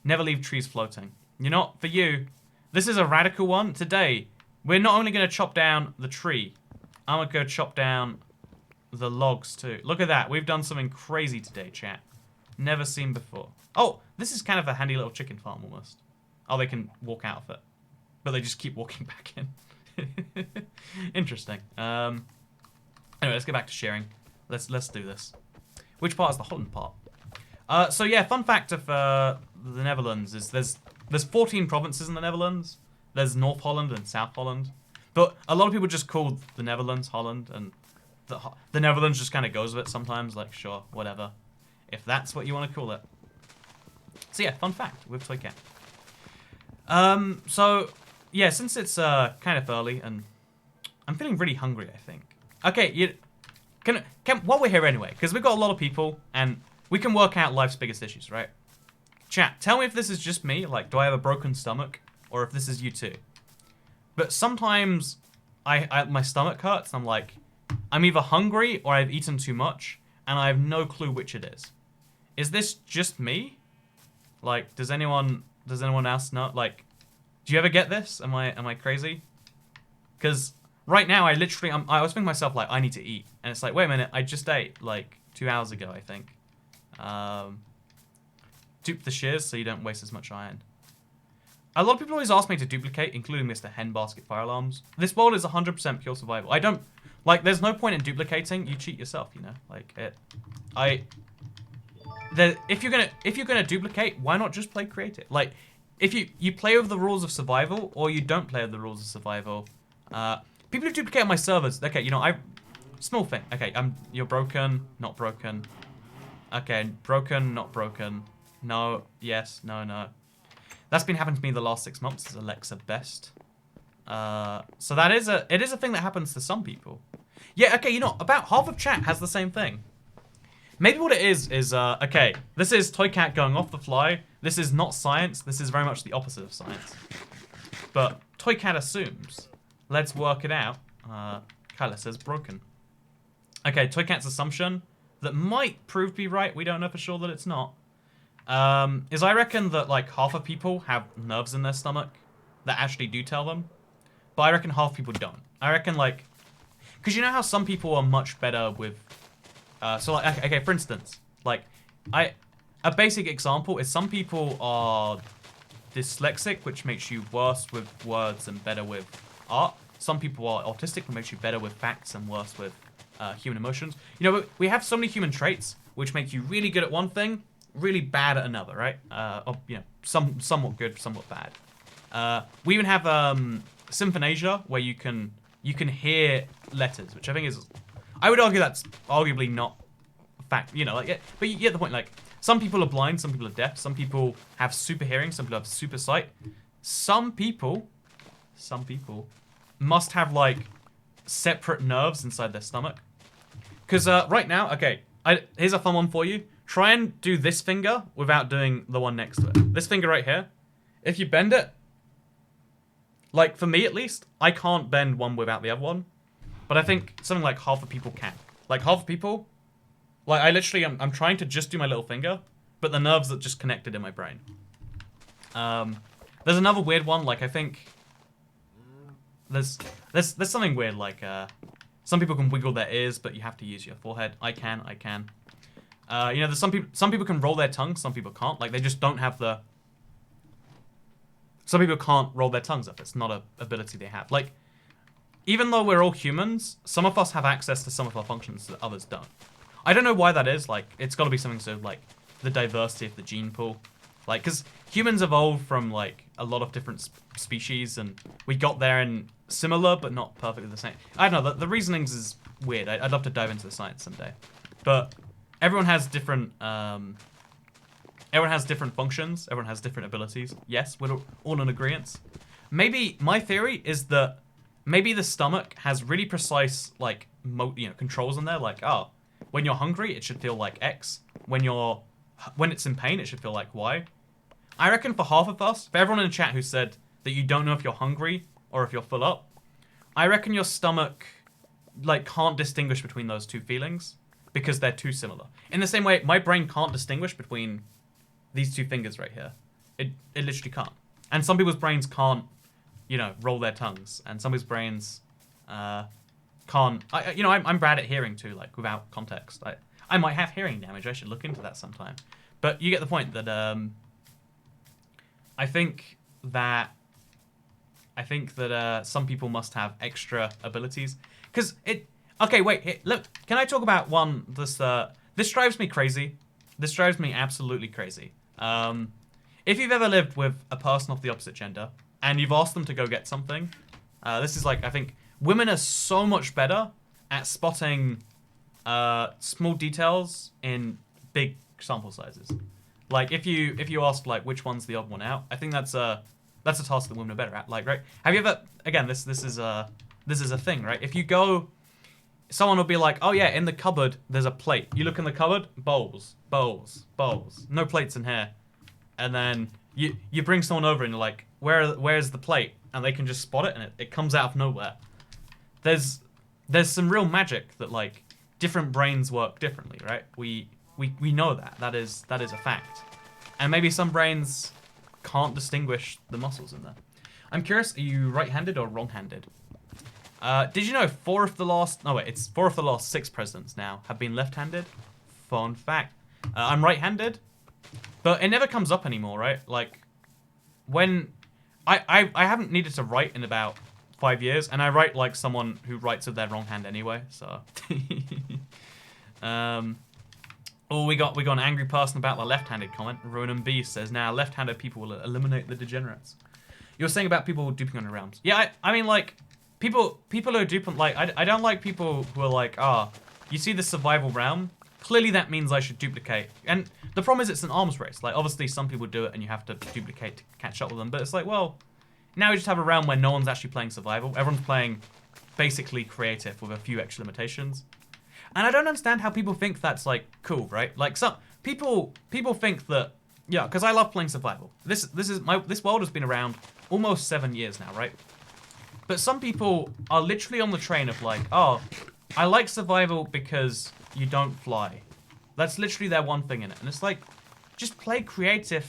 Never leave trees floating. You know, for you, this is a radical one. Today, we're not only going to chop down the tree, I'm going to go chop down the logs too. Look at that. We've done something crazy today, chat. Never seen before. Oh, this is kind of a handy little chicken farm almost. Oh, they can walk out of it. But they just keep walking back in. Interesting. Anyway, let's get back to sharing. Let's do this. Which part is the Holland part? So yeah, fun fact of the Netherlands is there's 14 provinces in the Netherlands. There's North Holland and South Holland. But a lot of people just call the Netherlands Holland, and the Netherlands just kind of goes with it sometimes, like, sure, whatever. If that's what you want to call it. So yeah, fun fact with Toy Cat. So yeah, since it's kind of early and I'm feeling really hungry, I think. Okay, while we're here anyway, because we've got a lot of people and we can work out life's biggest issues, right? Chat, tell me if this is just me, like, do I have a broken stomach, or if this is you too. But sometimes my stomach hurts and I'm like, I'm either hungry or I've eaten too much and I have no clue which it is. Is this just me? Like, does anyone else know? Like, do you ever get this? Am I crazy? Because right now I was thinking to myself, like, I need to eat, and it's like, wait a minute, I just ate like 2 hours ago, I think. Dupe the shears so you don't waste as much iron. A lot of people always ask me to duplicate, including Mr. Hen Basket fire alarms. This world is 100% pure survival. I don't, like, there's no point in duplicating. You cheat yourself, you know? Like, if you're gonna duplicate, why not just play creative? Like, if you play with the rules of survival, or you don't play with the rules of survival. People who duplicate on my servers, okay, you know, small thing. Okay, you're broken, not broken. Okay, broken, not broken. No, yes, no, no. That's been happening to me the last 6 months as Alexa Best. So it is a thing that happens to some people. Yeah, okay, you know, about half of chat has the same thing. Maybe what it is, okay, this is Toy Cat going off the fly. This is not science. This is very much the opposite of science. But Toy Cat assumes. Let's work it out. Kyla says broken. Okay, Toy Cat's assumption that might prove to be right, we don't know for sure that it's not, is I reckon that like half of people have nerves in their stomach that actually do tell them. But I reckon half people don't. I reckon like, because you know how some people are much better with, so like, okay, for instance, like, a basic example is some people are dyslexic, which makes you worse with words and better with art. Some people are autistic, which makes you better with facts and worse with human emotions. You know, we have so many human traits which make you really good at one thing, really bad at another, right? Or, you know, somewhat good, somewhat bad. We even have symphonasia, where you can hear letters, which I think is, I would argue that's arguably not fact, you know, like, yeah, but you get the point. Like, some people are blind, some people are deaf, some people have super hearing, some people have super sight. Some people must have like separate nerves inside their stomach. Because right now, okay, here's a fun one for you. Try and do this finger without doing the one next to it. This finger right here, if you bend it, like for me at least, I can't bend one without the other one. But I think something like half the people can. Like half the people, like I literally, I'm trying to just do my little finger, but the nerves are just connected in my brain. There's another weird one, like I think, there's something weird, like some people can wiggle their ears, but you have to use your forehead. I can. You know, there's some people can roll their tongue, some people can't. Like they just don't have the. Some people can't roll their tongues up. It's not an ability they have. Like, even though we're all humans, some of us have access to some of our functions that others don't. I don't know why that is. Like, it's got to be something sort of like the diversity of the gene pool. Like, because humans evolved from like a lot of different species, and we got there in similar but not perfectly the same. I don't know. The reasonings is weird. I'd love to dive into the science someday, but everyone has different. Everyone has different functions. Everyone has different abilities. Yes, we're all in agreement. Maybe my theory is that maybe the stomach has really precise like controls in there. Like, oh, when you're hungry, it should feel like X. When it's in pain, it should feel like Y. I reckon for half of us, for everyone in the chat who said that you don't know if you're hungry or if you're full up, I reckon your stomach like can't distinguish between those two feelings because they're too similar. In the same way, my brain can't distinguish between these two fingers right here. It literally can't. And some people's brains can't, you know, roll their tongues. And some people's brains can't. I'm bad at hearing too, like without context. I might have hearing damage. I should look into that sometime. But you get the point that I think that some people must have extra abilities. Because okay, wait, look, can I talk about one, this drives me crazy. This drives me absolutely crazy. If you've ever lived with a person of the opposite gender, and you've asked them to go get something, this is like, I think, women are so much better at spotting small details in big sample sizes. Like, if you ask, like, which one's the odd one out, I think that's a task that women are better at. Like, right? Have you ever, again, this is a thing, right? If you go, someone will be like, oh yeah, in the cupboard, there's a plate. You look in the cupboard, bowls. No plates in here. And then you bring someone over and you're like, where's the plate? And they can just spot it, and it comes out of nowhere. There's some real magic that, like, different brains work differently, right? We know that. That is a fact. And maybe some brains can't distinguish the muscles in there. I'm curious, are you right-handed or wrong-handed? Did you know 4 of the last 6 presidents now have been left-handed? Fun fact. I'm right-handed, but it never comes up anymore, right? Like, when I haven't needed to write in about 5 years, and I write like someone who writes with their wrong hand anyway. So, oh, we got an angry person about the left-handed comment. Ronan B says, now left-handed people will eliminate the degenerates. You were saying about people duping on the realms. Yeah, I mean, like, people who are duping, like, I don't like people who are like, you see the survival realm? Clearly that means I should duplicate. And the problem is it's an arms race. Like, obviously some people do it and you have to duplicate to catch up with them. But it's like, well, now we just have a realm where no one's actually playing survival. Everyone's playing basically creative with a few extra limitations. And I don't understand how people think that's, like, cool, right? Like, some people think that, yeah, because I love playing survival. This world has been around almost 7 years now, right? But some people are literally on the train of like, oh, I like survival because you don't fly. That's literally their one thing in it. And it's like, just play creative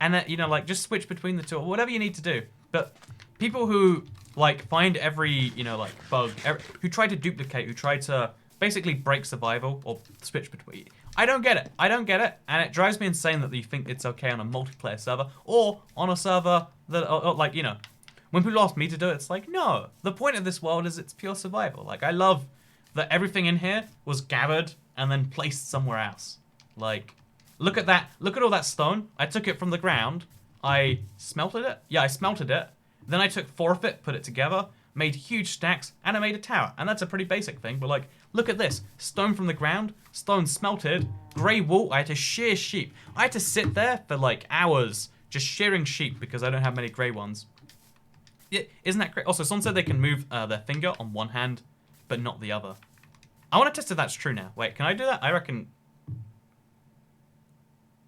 and, you know, like, just switch between the two or whatever you need to do. But people who, like, find every, you know, like, bug, who try to duplicate, who try to basically break survival or switch between, I don't get it. I don't get it. And it drives me insane that you think it's okay on a multiplayer server or on a server that, or, like, you know, when people ask me to do it, it's like, no. The point of this world is it's pure survival. Like, I love that everything in here was gathered and then placed somewhere else. Like, look at that. Look at all that stone. I took it from the ground. I smelted it. Yeah, I smelted it. Then I took 4 of it, put it together, made huge stacks, and I made a tower. And that's a pretty basic thing, but like, look at this. Stone from the ground, stone smelted, grey wool. I had to shear sheep. I had to sit there for like hours just shearing sheep because I don't have many grey ones. Yeah, isn't that great? Also, someone said they can move their finger on one hand, but not the other. I want to test if that's true now. Wait, can I do that? I reckon...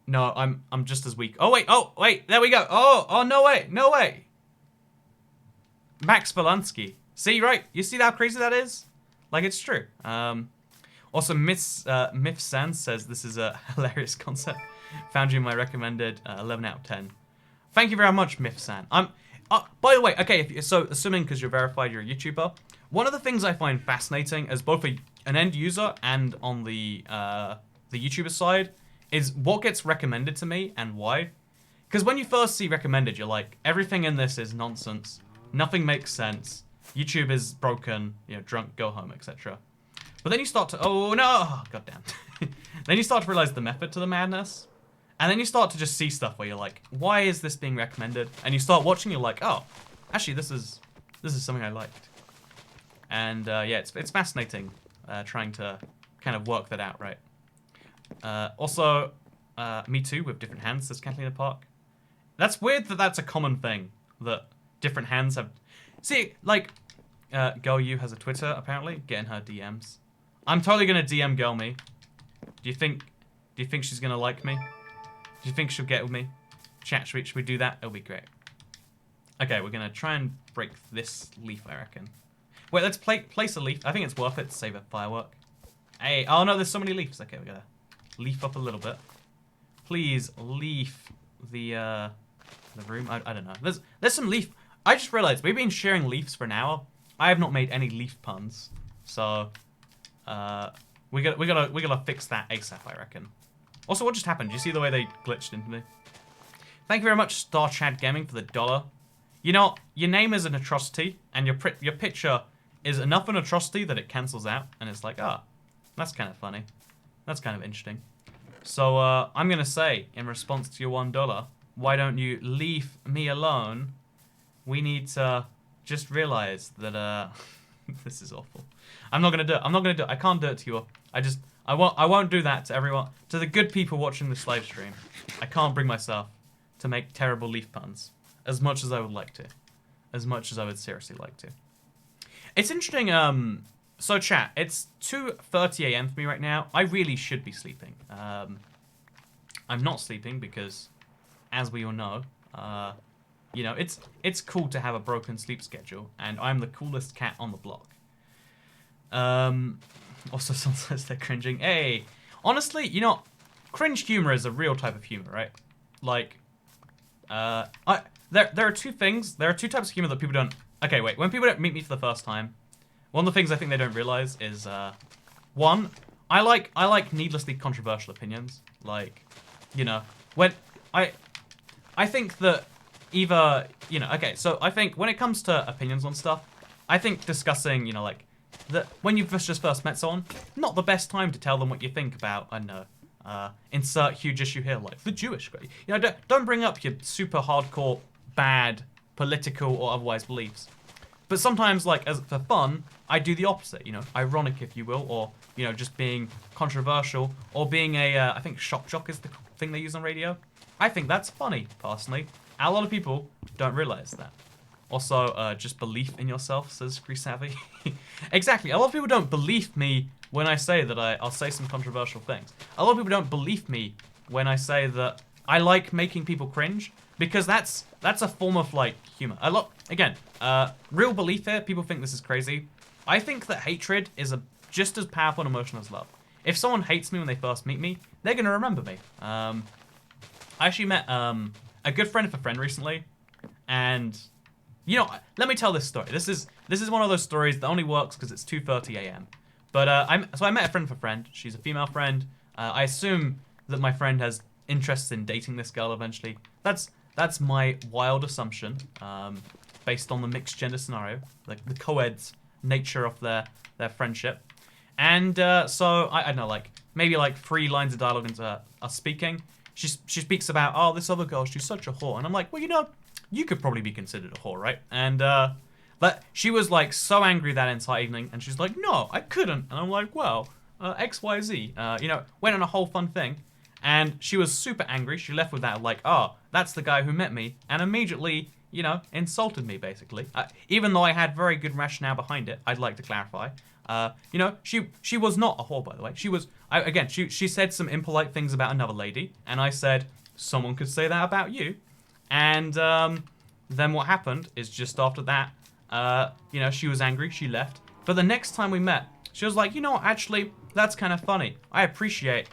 No, I'm just as weak. Oh, wait, there we go. Oh, no way, no way. Max Polanski. See, right? You see how crazy that is? Like, it's true. Also, Myth Sans says this is a hilarious concept. Found you in my recommended 11 out of 10. Thank you very much, Myth San. By the way, okay, so assuming because you're verified you're a YouTuber, one of the things I find fascinating as both an end user and on the YouTuber side is what gets recommended to me and why. Because when you first see recommended, you're like, everything in this is nonsense. Nothing makes sense. YouTube is broken, you know, drunk, go home, etc. But then you start to, oh no, oh, goddamn. Then you start to realize the method to the madness. And then you start to just see stuff where you're like, why is this being recommended? And you start watching, you're like, oh, actually this is something I liked. And yeah, it's fascinating trying to kind of work that out, right? Also, me too, with different hands, says Catalina Park. That's weird that that's a common thing, that different hands have... See, like, Girl You has a Twitter, apparently. Get in her DMs. I'm totally gonna DM Girl Me. Do you think she's gonna like me? Do you think she'll get with me? Chat, should we do that? It'll be great. Okay, we're gonna try and break this leaf, I reckon. Wait, let's place a leaf. I think it's worth it to save a firework. Hey, oh no, there's so many leaves. Okay, we gotta leaf up a little bit. Please leaf the room. I don't know. There's some leaf. I just realized we've been sharing leaves for an hour. I have not made any leaf puns, so we gotta fix that ASAP, I reckon. Also, what just happened? Do you see the way they glitched into me? Thank you very much, Star Chad Gaming, for the $1. You know, your name is an atrocity, and your picture is enough an atrocity that it cancels out, and it's like, ah, that's kind of funny. That's kind of interesting. So, I'm gonna say, in response to your $1, why don't you leave me alone? We need to just realize that, this is awful. I'm not gonna do it. I'm not gonna do it. I can't do it to you. I won't do that to everyone. To the good people watching this live stream. I can't bring myself to make terrible leaf puns. As much as I would like to. As much as I would seriously like to. It's interesting, so chat, it's 2:30 AM for me right now. I really should be sleeping. I'm not sleeping because, as we all know, you know, it's cool to have a broken sleep schedule, and I'm the coolest cat on the block. Also, someone says they're cringing. Hey, honestly, you know, cringe humor is a real type of humor, right? Like, there are two things. There are two types of humor that people don't. Okay, wait. When people don't meet me for the first time, one of the things I think they don't realize is, one, I like needlessly controversial opinions. Like, you know, when I think that either, okay, so I think when it comes to opinions on stuff, I think discussing, like, when you've just first met someone, not the best time to tell them what you think about, I don't know, insert huge issue here, like the Jewish guy. Don't bring up your super hardcore, bad, political or otherwise beliefs. But sometimes, like, for fun, I do the opposite, ironic, if you will, or, just being controversial, or being I think shock jock is the thing they use on radio. I think that's funny, personally. A lot of people don't realize that. Also, just belief in yourself, says Grease Savvy. Exactly, a lot of people don't believe me when I say that I'll say some controversial things. A lot of people don't believe me when I say that I like making people cringe, because that's a form of, like, humor. Again, real belief here, people think this is crazy. I think that hatred is just as powerful an emotion as love. If someone hates me when they first meet me, they're gonna remember me. I actually met a good friend of a friend recently, and let me tell this story. This is one of those stories that only works because it's 2:30 a.m. But so I met a friend of a friend. She's a female friend. I assume that my friend has interest in dating this girl eventually. That's my wild assumption, based on the mixed gender scenario, like the co-ed's nature of their friendship. And so I don't know, like maybe like 3 lines of dialogue into us speaking. She speaks about, oh, this other girl, she's such a whore, and I'm like, well, you could probably be considered a whore, right? And but she was like so angry that entire evening, and she's like, no, I couldn't. And I'm like, well, XYZ, went on a whole fun thing. And she was super angry. She left with that, like, oh, that's the guy who met me. And immediately, insulted me, basically. Even though I had very good rationale behind it, I'd like to clarify. She was not a whore, by the way. She said some impolite things about another lady. And I said, someone could say that about you. And then what happened is just after that, she was angry. She left. But the next time we met, she was like, actually, that's kind of funny. I appreciate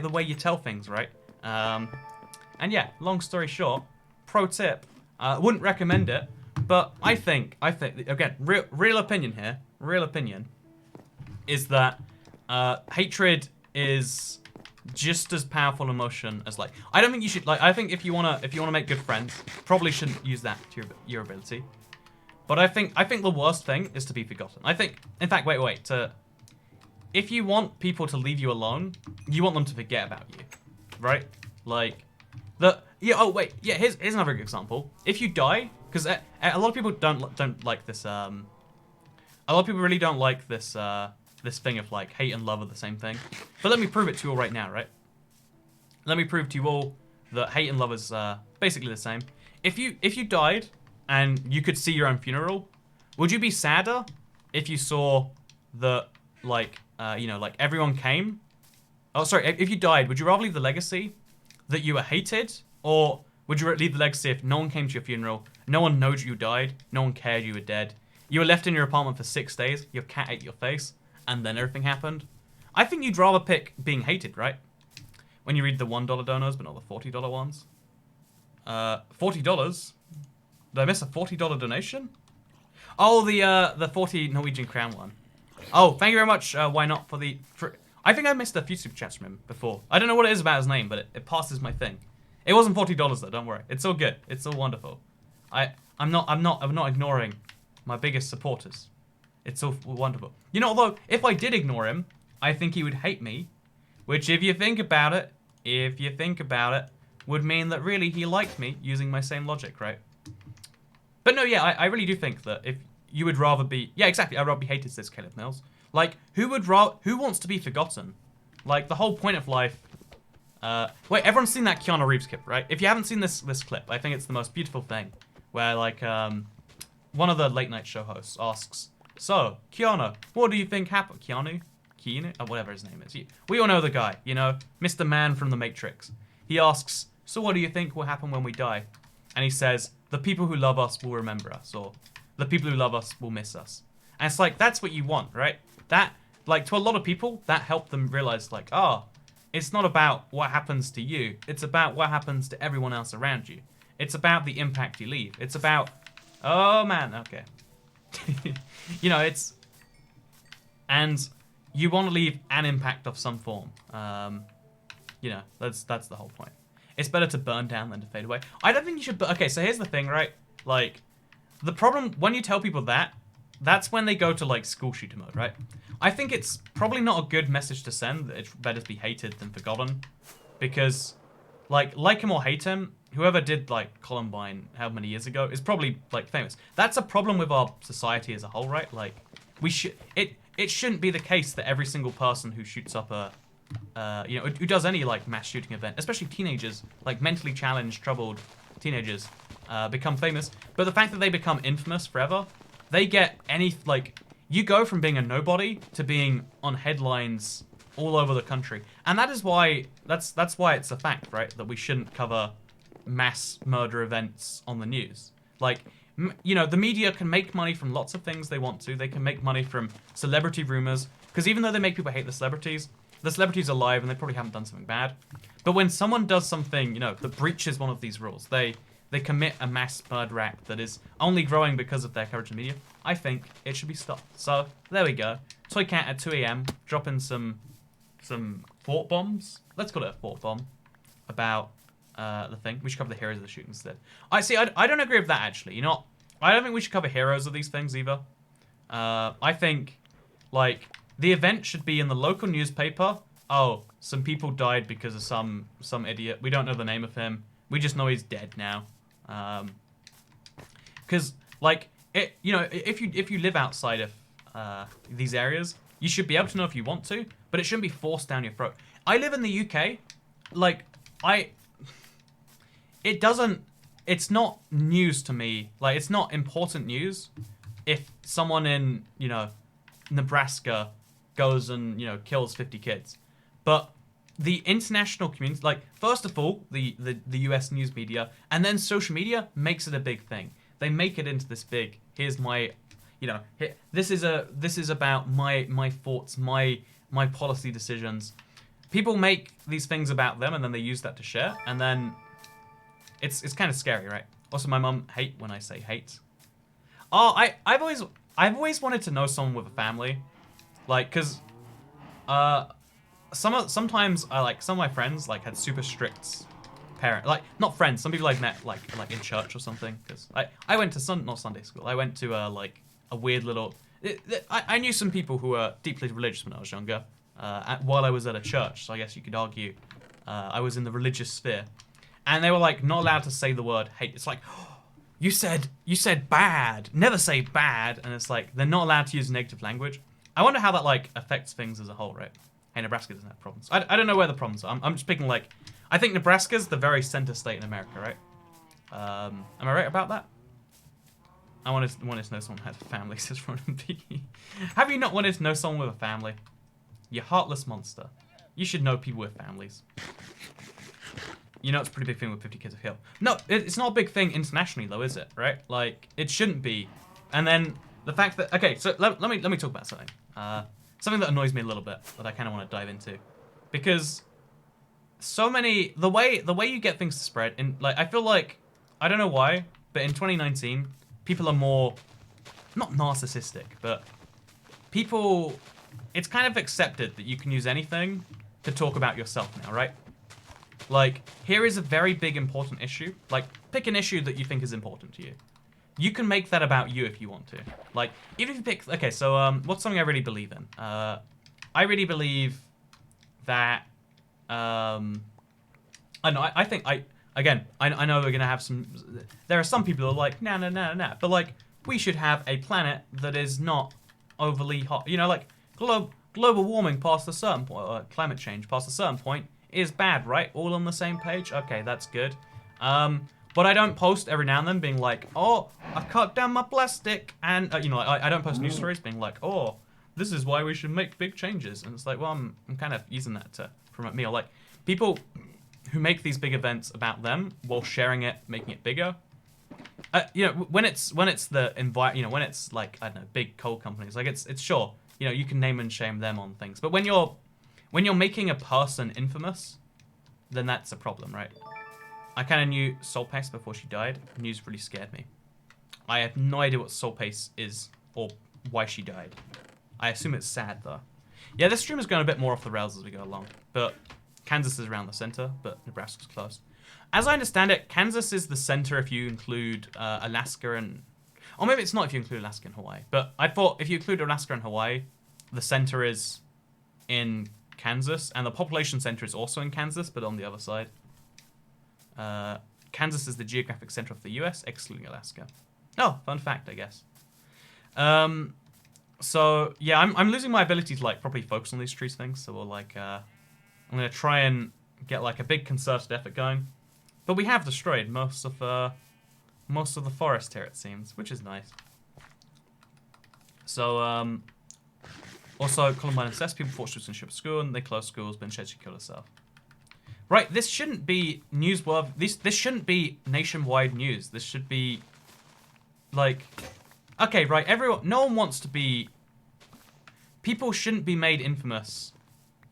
the way you tell things, right? And yeah, long story short, pro tip, wouldn't recommend it, but I think again, real opinion here, is that hatred is just as powerful emotion as, like, I don't think you should, like, I think if you wanna make good friends, probably shouldn't use that to your ability. But I think the worst thing is to be forgotten. I think, in fact, wait, if you want people to leave you alone, you want them to forget about you, right? Like, here's another good example. If you die, because a lot of people don't like this, a lot of people really don't like this, this thing of, like, hate and love are the same thing. But let me prove it to you all right now, right? Let me prove to you all that hate and love is, basically the same. If you died and you could see your own funeral, would you be sadder if you saw that, like, like everyone came? Oh, sorry, if you died, would you rather leave the legacy that you were hated? Or would you leave the legacy if no one came to your funeral, no one knows you died, no one cared you were dead, you were left in your apartment for 6 days, your cat ate your face, and then everything happened? I think you'd rather pick being hated, right? When you read the $1 donors, but not the $40 ones. $40? Did I miss a $40 donation? Oh, the 40 Norwegian crown one. Oh, thank you very much, Why Not, I think I missed a few super chats from him before. I don't know what it is about his name, but it passes my thing. It wasn't $40 though, don't worry. It's all good. It's all wonderful. I'm not ignoring my biggest supporters. It's all wonderful. Although, if I did ignore him, I think he would hate me, which, if you think about it, would mean that really he liked me using my same logic, right? But no, yeah, I really do think that if you would rather be... Yeah, exactly. I'd rather be hated, says Caleb Mills. Like, who wants to be forgotten? Like, the whole point of life... wait, everyone's seen that Keanu Reeves clip, right? If you haven't seen this clip, I think it's the most beautiful thing. Where, like, one of the late night show hosts asks, so, Keanu, what do you think happened? Keanu? Or whatever his name is. We all know the guy, Mr. Man from The Matrix. He asks, so what do you think will happen when we die? And he says, the people who love us will remember us, or the people who love us will miss us. And it's like, that's what you want, right? That, like, to a lot of people, that helped them realize, like, it's not about what happens to you. It's about what happens to everyone else around you. It's about the impact you leave. It's about, oh man, okay. It's, and you want to leave an impact of some form. That's the whole point. It's better to burn down than to fade away. I don't think you should... Okay, so here's the thing, right? Like, the problem, when you tell people that, that's when they go to, like, school shooter mode, right? I think it's probably not a good message to send, that it's better to be hated than forgotten. Because, like him or hate him, whoever did, like, Columbine how many years ago is probably, like, famous. That's a problem with our society as a whole, right? Like, we should... It shouldn't be the case that every single person who shoots up a... you know, who does any, like, mass shooting event, especially teenagers, like, mentally challenged, troubled teenagers, become famous. But the fact that they become infamous forever, they get any, like... You go from being a nobody to being on headlines all over the country. And that is why... That's why it's a fact, right? That we shouldn't cover mass murder events on the news. Like... You know, the media can make money from lots of things they want to. They can make money from celebrity rumors. Because even though they make people hate the celebrities are alive and they probably haven't done something bad. But when someone does something, you know, that breaches one of these rules, they commit a mass murder act that is only growing because of their coverage in the media, I think it should be stopped. So, there we go. Toy Cat at 2 AM, dropping some thought bombs. Let's call it a thought bomb about... the thing. We should cover the heroes of the shoot instead. I don't agree with that, actually. You know, I don't think we should cover heroes of these things, either. I think, like, the event should be in the local newspaper. Oh, some people died because of some idiot. We don't know the name of him. We just know he's dead now. Because, like, you know, if you live outside of these areas, you should be able to know if you want to, but it shouldn't be forced down your throat. I live in the UK. Like, it's not news to me. Like, it's not important news if someone in, you know, Nebraska goes and, you know, kills 50 kids. But the international community, like, first of all, the US news media, and then social media makes it a big thing. They make it into this big, here's my, you know, this is about my thoughts, my policy decisions. People make these things about them, and then they use that to share, and then it's kind of scary, right? Also, my mum hate when I say hate. Oh, I've always wanted to know someone with a family, like, cause sometimes some of my friends like had super strict parents, like not friends, some people I've met like in church or something. Cause I went to not Sunday school. I went to like a weird little. I knew some people who were deeply religious when I was younger. While I was at a church, so I guess you could argue I was in the religious sphere, and they were like not allowed to say the word hate. It's like, oh, you said bad, never say bad, and it's like they're not allowed to use negative language. I wonder how that like affects things as a whole, right? Hey, Nebraska doesn't have problems. I don't know where the problems are. I'm just picking like, I think Nebraska's the very center state in America, right? Am I right about that? I wanted to know someone had a family, says Ronan B. Have you not wanted to know someone with a family? You heartless monster. You should know people with families. You know it's a pretty big thing with 50 Kids of Hill. No, it's not a big thing internationally though, is it? Right? Like, it shouldn't be. And then the fact that... Okay, so let me talk about something. Something that annoys me a little bit that I kind of want to dive into. Because so many... The way you get things to spread... I feel like... I don't know why, but in 2019, people are more... Not narcissistic, but... People... It's kind of accepted that you can use anything to talk about yourself now, right? Like, here is a very big important issue. Like, pick an issue that you think is important to you. You can make that about you if you want to. Like, even if you pick... Okay, so, what's something I really believe in? I really believe that... I know, I think... Again, I know we're going to have some... There are some people who are like, nah. But, like, we should have a planet that is not overly hot. You know, like... Global warming past a certain point, or climate change past a certain point, is bad, right? All on the same page? Okay, that's good. But I don't post every now and then being like, oh, I cut down my plastic, and, you know, I don't post news stories being like, oh, this is why we should make big changes. And it's like, well, I'm kind of using that to promote me. Or, like, people who make these big events about them while sharing it, making it bigger. You know, when it's the you know, when it's like, I don't know, big coal companies, like it's sure. You know, you can name and shame them on things. But when you're making a person infamous, then that's a problem, right? I kind of knew Soul Pace before she died. News really scared me. I have no idea what Soul Pace is or why she died. I assume it's sad, though. Yeah, this stream is going a bit more off the rails as we go along. But Kansas is around the center, but Nebraska's close. As I understand it, Kansas is the center if you include Alaska and... Or maybe it's not if you include Alaska and Hawaii. But I thought if you include Alaska and Hawaii, the center is in Kansas. And the population center is also in Kansas, but on the other side. Kansas is the geographic center of the US, excluding Alaska. Oh, fun fact, I guess. So, yeah, I'm losing my ability to, like, properly focus on these trees things. So we'll, like, I'm going to try and get, like, a big concerted effort going. But we have destroyed most of the forest here, it seems, which is nice. So, also, Columbine incest, people thought she was going to ship school, and they closed schools, but instead she killed herself. Right, this shouldn't be newsworthy. This shouldn't be nationwide news. This should be, like... Okay, right, no one wants to be... People shouldn't be made infamous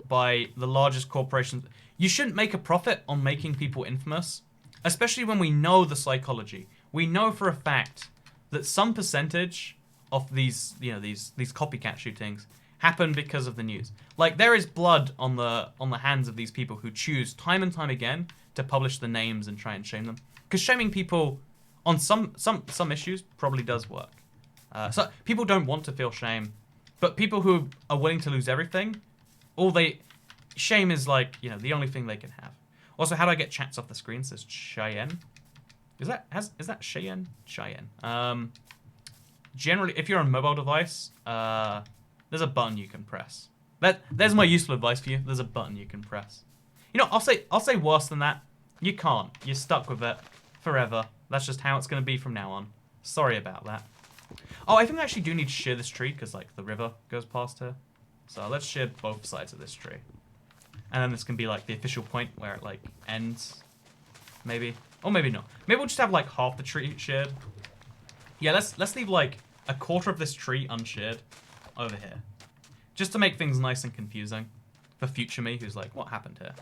by the largest corporations. You shouldn't make a profit on making people infamous, especially when we know the psychology. We know for a fact that some percentage of these, you know, these copycat shootings happen because of the news. Like, there is blood on the hands of these people who choose time and time again to publish the names and try and shame them. Because shaming people on some issues probably does work. So people don't want to feel shame, but people who are willing to lose everything, shame is, like, you know, the only thing they can have. Also, how do I get chats off the screen? It says Cheyenne. Is that Cheyenne? Cheyenne. Generally, if you're on a mobile device, there's a button you can press. There's my useful advice for you. There's a button you can press. You know, I'll say worse than that. You can't. You're stuck with it forever. That's just how it's going to be from now on. Sorry about that. Oh, I think I actually do need to shear this tree because, like, the river goes past here. So let's shear both sides of this tree. And then this can be, like, the official point where it, like, ends. Maybe. Or maybe not. Maybe we'll just have, like, half the tree sheared. Yeah, let's leave, like, a quarter of this tree unsheared over here. Just to make things nice and confusing for future me, who's like, what happened here?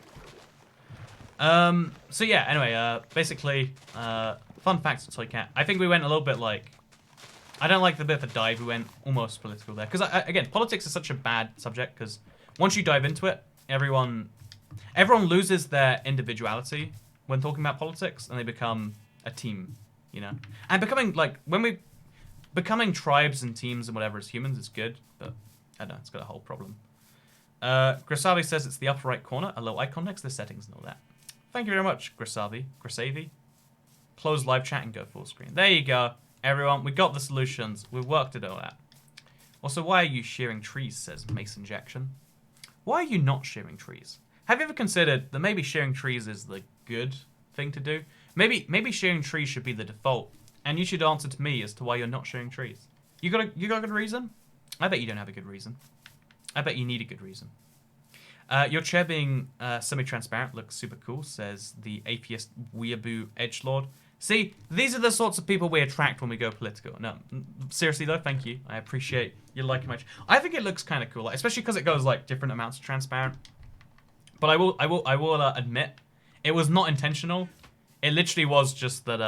So yeah, anyway, basically, fun facts of Toy Cat. I think we went a little bit, like... I don't like the bit of a dive. We went almost political there. Because, again, politics is such a bad subject, because once you dive into it, everyone loses their individuality when talking about politics, and they become a team, you know? And becoming tribes and teams and whatever as humans is good, but I don't know, it's got a whole problem. Grisavi says it's the upper right corner, a little icon next to the settings and all that. Thank you very much, Grisavi. Close live chat and go full screen. There you go. Everyone, we got the solutions. We've worked it all out. Also, why are you shearing trees, says Mason Jackson. Why are you not shearing trees? Have you ever considered that maybe shearing trees is the good thing to do? Maybe shearing trees should be the default, and you should answer to me as to why you're not shearing trees. You got a good reason? I bet you don't have a good reason. I bet you need a good reason. Your chair being semi-transparent looks super cool, says the atheist weeaboo edgelord. See, these are the sorts of people we attract when we go political. No, seriously though, thank you. I appreciate you liking my... I think it looks kind of cool, like, especially because it goes like different amounts of transparent. But I will admit, it was not intentional. It literally was just that.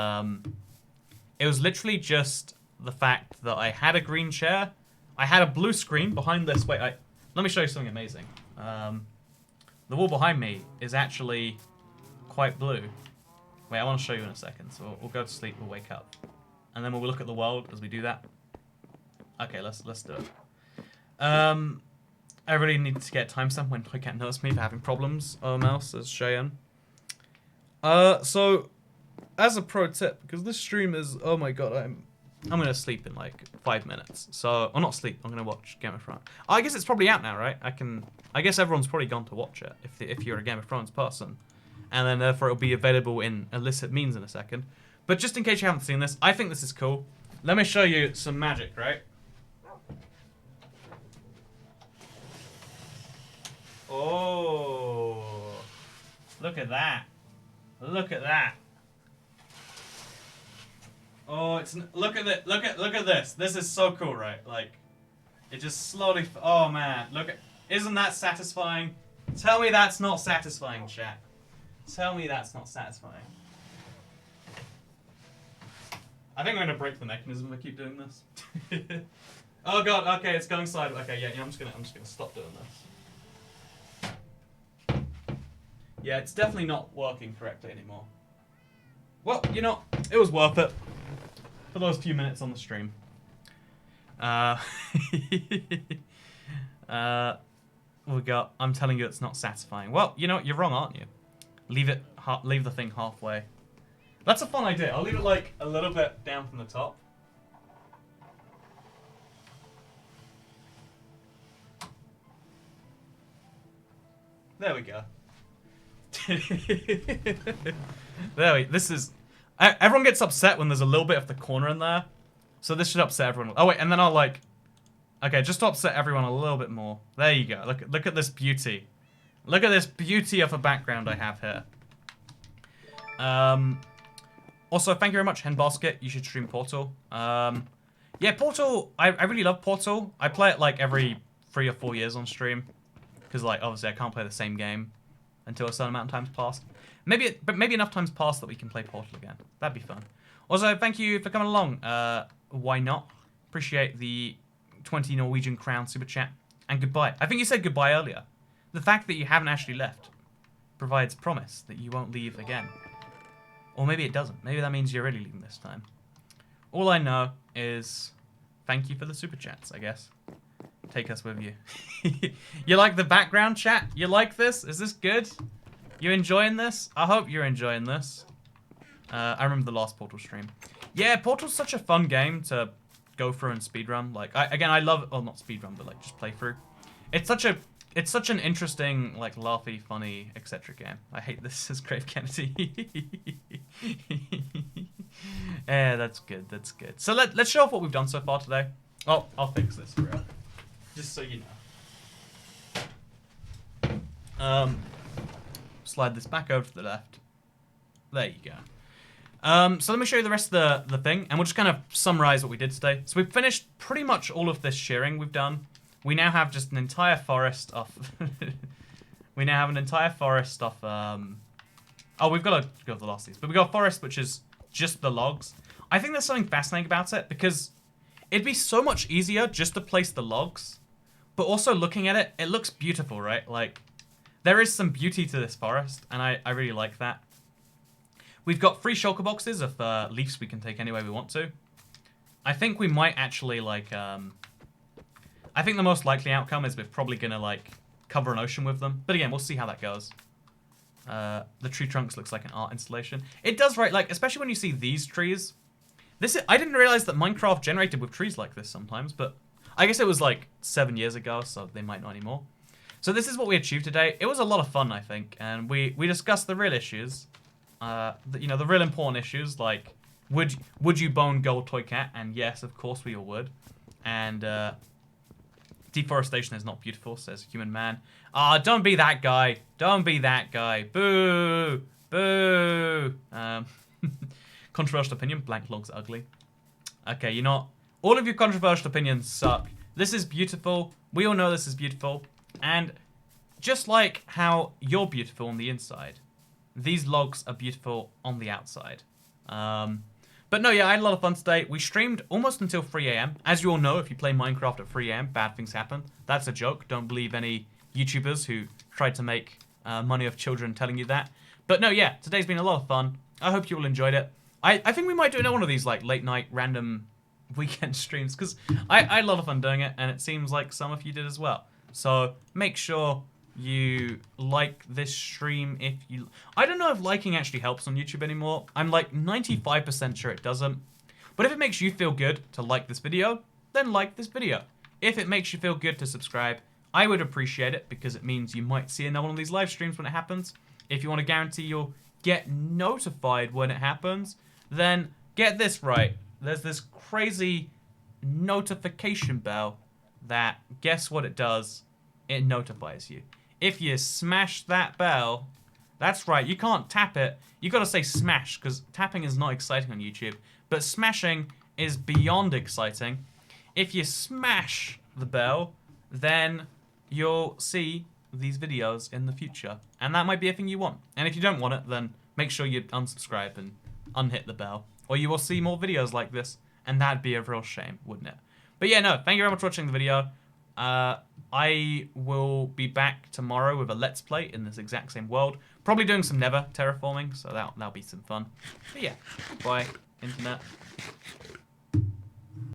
It was literally just the fact that I had a green chair, I had a blue screen behind this. Wait, let me show you something amazing. The wall behind me is actually quite blue. Wait, I want to show you in a second. So we'll go to sleep, we'll wake up. And then we'll look at the world as we do that. Okay, let's do it. I really need to get a timestamp when I can't notice me for having problems. Mouse, says Cheyenne. So, as a pro tip, because this stream is, oh my god, I'm gonna sleep in like 5 minutes. So, or not sleep, I'm gonna watch Game of Thrones. I guess it's probably out now, right? I guess everyone's probably gone to watch it, if you're a Game of Thrones person. And then therefore it'll be available in illicit means in a second. But just in case you haven't seen this, I think this is cool. Let me show you some magic, right? Oh, look at that. Look at that. Oh, look at this. This is so cool, right? Like, it just slowly, oh man, isn't that satisfying? Tell me that's not satisfying, chat. Tell me that's not satisfying. I think I'm gonna break the mechanism if I keep doing this. Oh god, okay, it's going sideways. Okay, yeah, I'm just gonna stop doing this. Yeah, it's definitely not working correctly anymore. Well, you know, it was worth it for those few minutes on the stream. We got. I'm telling you, it's not satisfying. Well, you know, you're wrong, aren't you? Leave the thing halfway. That's a fun idea. I'll leave it like a little bit down from the top. There we go. This is. Everyone gets upset when there's a little bit of the corner in there, so this should upset everyone. Oh wait, and then I'll like. Okay, just to upset everyone a little bit more. There you go. Look at this beauty. Look at this beauty of a background I have here. Also, thank you very much, Henbasket. You should stream Portal. Yeah, Portal. I really love Portal. I play it like every 3 or 4 years on stream, because like obviously I can't play the same game until a certain amount of time's passed. Maybe enough time's passed that we can play Portal again. That'd be fun. Also, thank you for coming along. Why not? Appreciate the 20 Norwegian crown super chat. And goodbye. I think you said goodbye earlier. The fact that you haven't actually left provides promise that you won't leave again. Or maybe it doesn't. Maybe that means you're really leaving this time. All I know is thank you for the super chats, I guess. Take us with you. You like the background chat? You like this? Is this good? You enjoying this? I hope you're enjoying this. I remember the last Portal stream. Yeah, Portal's such a fun game to go through and speedrun. Like, I love, well, not speedrun, but like just play through. It's such an interesting, like, laughy, funny, etc. game. I hate this as Grave Kennedy. Yeah, that's good. That's good. So let's show off what we've done so far today. Oh, I'll fix this for real, just so you know. Slide this back over to the left. There you go. So let me show you the rest of the thing, and we'll just kind of summarize what we did today. So we've finished pretty much all of this shearing we've done. We now have just an entire forest of... we now have an entire forest of... Oh, we've got to go over the last of these. But we've got a forest which is just the logs. I think there's something fascinating about it, because it'd be so much easier just to place the logs. But also looking at it, it looks beautiful, right? Like, there is some beauty to this forest, and I really like that. We've got 3 shulker boxes of leaves we can take any way we want to. I think we might actually, like, I think the most likely outcome is we're probably going to, like, cover an ocean with them. But again, we'll see how that goes. The tree trunks looks like an art installation. It does, right? Like, especially when you see these trees. I didn't realize that Minecraft generated with trees like this sometimes, but I guess it was, like, 7 years ago, so they might not anymore. So this is what we achieved today. It was a lot of fun, I think, and we discussed the real issues. You know, the real important issues, like, would you bone gold toy cat? And yes, of course we all would. And deforestation is not beautiful, says human man. Ah, don't be that guy. Don't be that guy. Boo. Boo. Controversial opinion, blank logs are ugly. Okay, you know, all of your controversial opinions suck. This is beautiful. We all know this is beautiful. And just like how you're beautiful on the inside, these logs are beautiful on the outside. But no, yeah, I had a lot of fun today. We streamed almost until 3 AM. As you all know, if you play Minecraft at 3 AM, bad things happen. That's a joke. Don't believe any YouTubers who tried to make money off children telling you that. But no, yeah, today's been a lot of fun. I hope you all enjoyed it. I think we might do another one of these like late night random weekend streams, because I had a lot of fun doing it, and it seems like some of you did as well. So make sure you like this stream if you... I don't know if liking actually helps on YouTube anymore. I'm like 95% sure it doesn't. But if it makes you feel good to like this video, then like this video. If it makes you feel good to subscribe, I would appreciate it, because it means you might see another one of these live streams when it happens. If you want to guarantee you'll get notified when it happens, then get this right. There's this crazy notification bell that, guess what it does? It notifies you. If you smash that bell, that's right, you can't tap it. You gotta say smash, because tapping is not exciting on YouTube, but smashing is beyond exciting. If you smash the bell, then you'll see these videos in the future, and that might be a thing you want. And if you don't want it, then make sure you unsubscribe and unhit the bell, or you will see more videos like this, and that'd be a real shame, wouldn't it? But yeah, no, thank you very much for watching the video. I will be back tomorrow with a Let's Play in this exact same world. Probably doing some Nether terraforming, so that'll be some fun. But yeah, goodbye, internet.